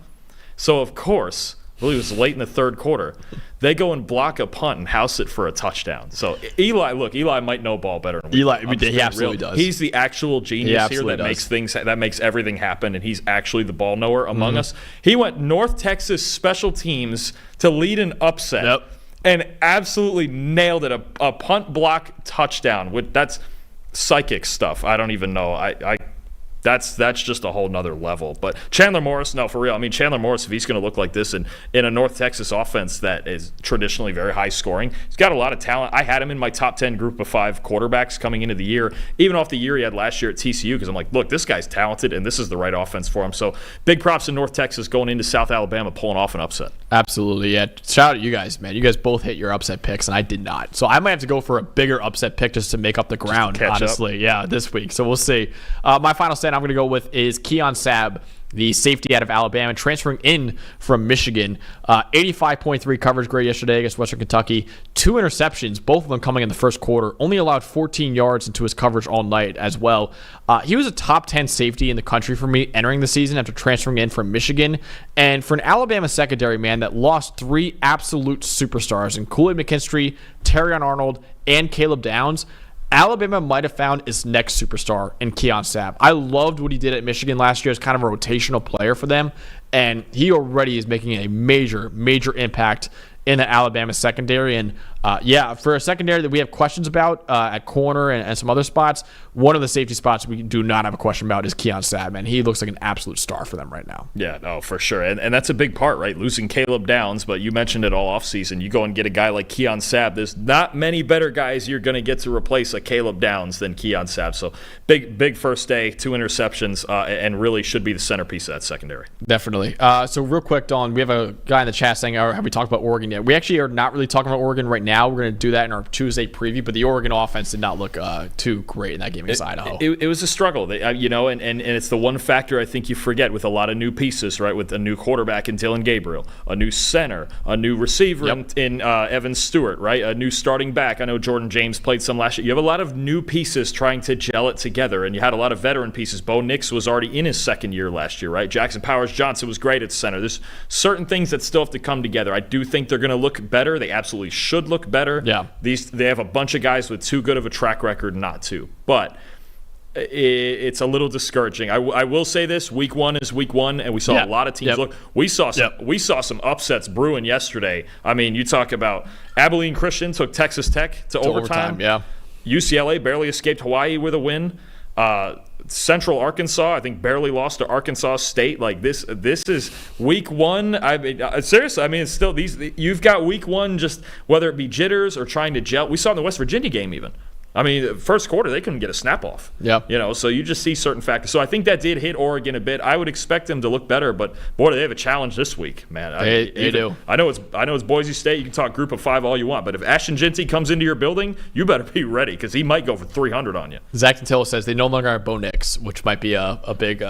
So, of course, I believe it was late in the third quarter, they go and block a punt and house it for a touchdown. So, Eli might know ball better than we do. He absolutely does. He's the actual genius here that makes everything happen, and he's actually the ball knower among us. He went North Texas special teams to lead an upset and absolutely nailed it. A punt block touchdown. That's psychic stuff. I don't even know. That's just a whole nother level. But Chandler Morris, no, for real. I mean, Chandler Morris, if he's going to look like this in a North Texas offense that is traditionally very high scoring, he's got a lot of talent. I had him in my top 10 group of 5 quarterbacks coming into the year, even off the year he had last year at TCU, because I'm like, look, this guy's talented, and this is the right offense for him. So big props in North Texas going into South Alabama, pulling off an upset. Absolutely, yeah. Shout out to you guys, man. You guys both hit your upset picks, and I did not. So I might have to go for a bigger upset pick just to make up the ground, honestly. Yeah, this week. So we'll see. My final stand I'm going to go with is Keon Sabb, the safety out of Alabama, transferring in from Michigan. 85.3 coverage grade yesterday against Western Kentucky. 2 interceptions, both of them coming in the first quarter. Only allowed 14 yards into his coverage all night as well. He was a top 10 safety in the country for me entering the season after transferring in from Michigan. And for an Alabama secondary, man, that lost 3 absolute superstars in Kool-Aid McKinstry, Terrion Arnold, and Caleb Downs, Alabama might have found its next superstar in Keon Sabb. I loved what he did at Michigan last year as kind of a rotational player for them, and he already is making a major, major impact in the Alabama secondary. And for a secondary that we have questions about at corner and some other spots, one of the safety spots we do not have a question about is Keon Sabb, man. He looks like an absolute star for them right now. Yeah, no, for sure. And that's a big part, right? Losing Caleb Downs, but you mentioned it all offseason. You go and get a guy like Keon Sabb. There's not many better guys you're going to get to replace a Caleb Downs than Keon Sabb. So big first day, 2 interceptions, and really should be the centerpiece of that secondary. Definitely. So real quick, Dawn, we have a guy in the chat saying, have we talked about Oregon yet? We actually are not really talking about Oregon right now. We're going to do that in our Tuesday preview, but the Oregon offense did not look too great in that game against Idaho. It was a struggle, and it's the one factor I think you forget with a lot of new pieces, right? With a new quarterback in Dylan Gabriel, a new center, a new receiver in Evan Stewart, right? A new starting back. I know Jordan James played some last year. You have a lot of new pieces trying to gel it together, and you had a lot of veteran pieces. Bo Nix was already in his second year last year, right? Jackson Powers Johnson was great at center. There's certain things that still have to come together. I do think they're going to look better. They absolutely should look better. Yeah. They have a bunch of guys with too good of a track record not to. But it's a little discouraging. I will say this: week 1 is week 1, and we saw a lot of teams look. We saw some upsets brewing yesterday. I mean, you talk about Abilene Christian took Texas Tech to overtime. Yeah. UCLA barely escaped Hawaii with a win. Central Arkansas, I think, barely lost to Arkansas State. Like this is week 1. I mean, seriously, I mean, it's still you've got week 1, just whether it be jitters or trying to gel. We saw in the West Virginia game even. I mean, first quarter, they couldn't get a snap off. Yeah. So you just see certain factors. So I think that did hit Oregon a bit. I would expect them to look better, but boy, do they have a challenge this week, man. They do. I know it's Boise State. You can talk group of 5 all you want, but if Ashton Jeanty comes into your building, you better be ready because he might go for 300 on you. Zach Tantillo says they no longer have Bo Nix, which might be a big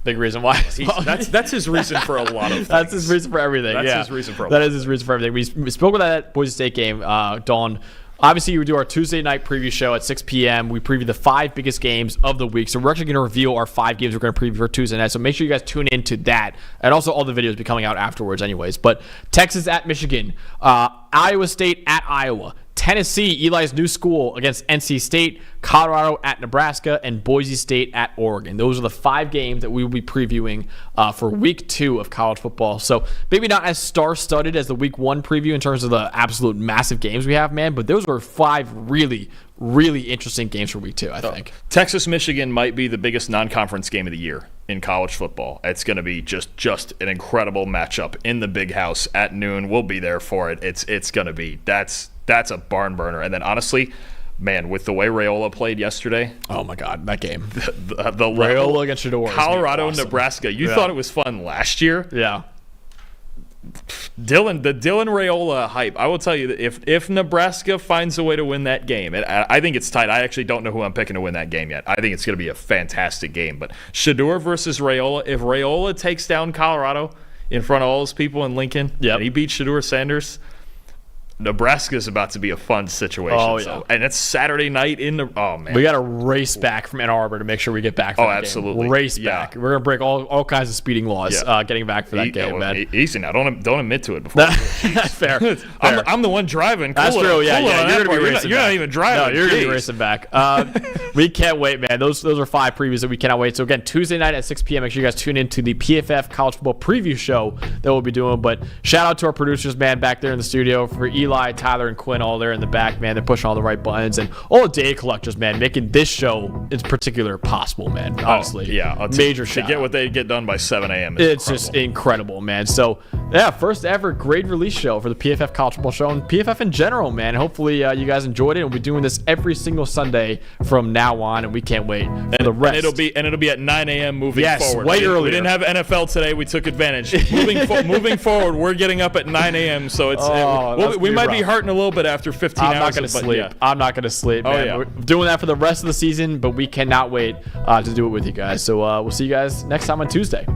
reason why. That's his reason for a lot of things. That's his reason for everything. That's his reason for that is his reason for everything. We spoke about that Boise State game, Dawn. Obviously, we do our Tuesday night preview show at 6 p.m. We preview the 5 biggest games of the week. So we're actually going to reveal our 5 games we're going to preview for Tuesday night. So make sure you guys tune into that. And also all the videos will be coming out afterwards anyways. But Texas at Michigan. Iowa State at Iowa. Tennessee, Eli's new school, against NC State, Colorado at Nebraska, and Boise State at Oregon. Those are the 5 games that we will be previewing for week 2 of college football. So maybe not as star-studded as the week 1 preview in terms of the absolute massive games we have, man, but those were 5 really, really interesting games for week 2, I think. Texas-Michigan might be the biggest non-conference game of the year in college football. It's going to be just an incredible matchup in the Big House at noon. We'll be there for it. It's going to be that's a barn burner. And then honestly, man, with the way Raiola played yesterday, oh my God, that game, the Raiola against Shedeur, Colorado, awesome. Nebraska. You thought it was fun last year, yeah. The Dylan Raiola hype. I will tell you that if Nebraska finds a way to win that game, and I think it's tight. I actually don't know who I'm picking to win that game yet. I think it's going to be a fantastic game. But Shedeur versus Raiola. If Raiola takes down Colorado in front of all those people in Lincoln, and he beats Shedeur Sanders, Nebraska's about to be a fun situation. Oh, yeah. So, and it's Saturday night in the – oh, man. We got to race back from Ann Arbor to make sure we get back for that absolutely. Game. Race back. We're going to break all kinds of speeding laws getting back for that game, man. Easy now. Don't admit to it before. Fair. I'm the one driving. That's true, yeah. You're going to be racing You're not even driving. No, you're going to be racing back. We can't wait, man. Those are 5 previews that we cannot wait. So again, Tuesday night at 6 p.m. Make sure you guys tune in to the PFF College Football Preview Show that we'll be doing. But shout out to our producers, man, back there in the studio, for Eli, Tyler, and Quinn, all there in the back, man. They're pushing all the right buttons, and all the data collectors, man, making this show in particular possible, man. Honestly, major shout to get what they get done by 7 a.m. It's just incredible, man. So yeah, first ever grade release show for the PFF College Football Show and PFF in general, man. Hopefully you guys enjoyed it. We'll be doing this every single Sunday from now on, and we can't wait for the rest. And it'll be at 9 a.m. moving forward. Way earlier. We didn't have NFL today. We took advantage. Moving forward, we're getting up at 9 a.m. So we might be hurting a little bit after 15 hours. I'm not going to sleep. Yeah. I'm not going to sleep, man. We're doing that for the rest of the season, but we cannot wait to do it with you guys. So we'll see you guys next time on Tuesday.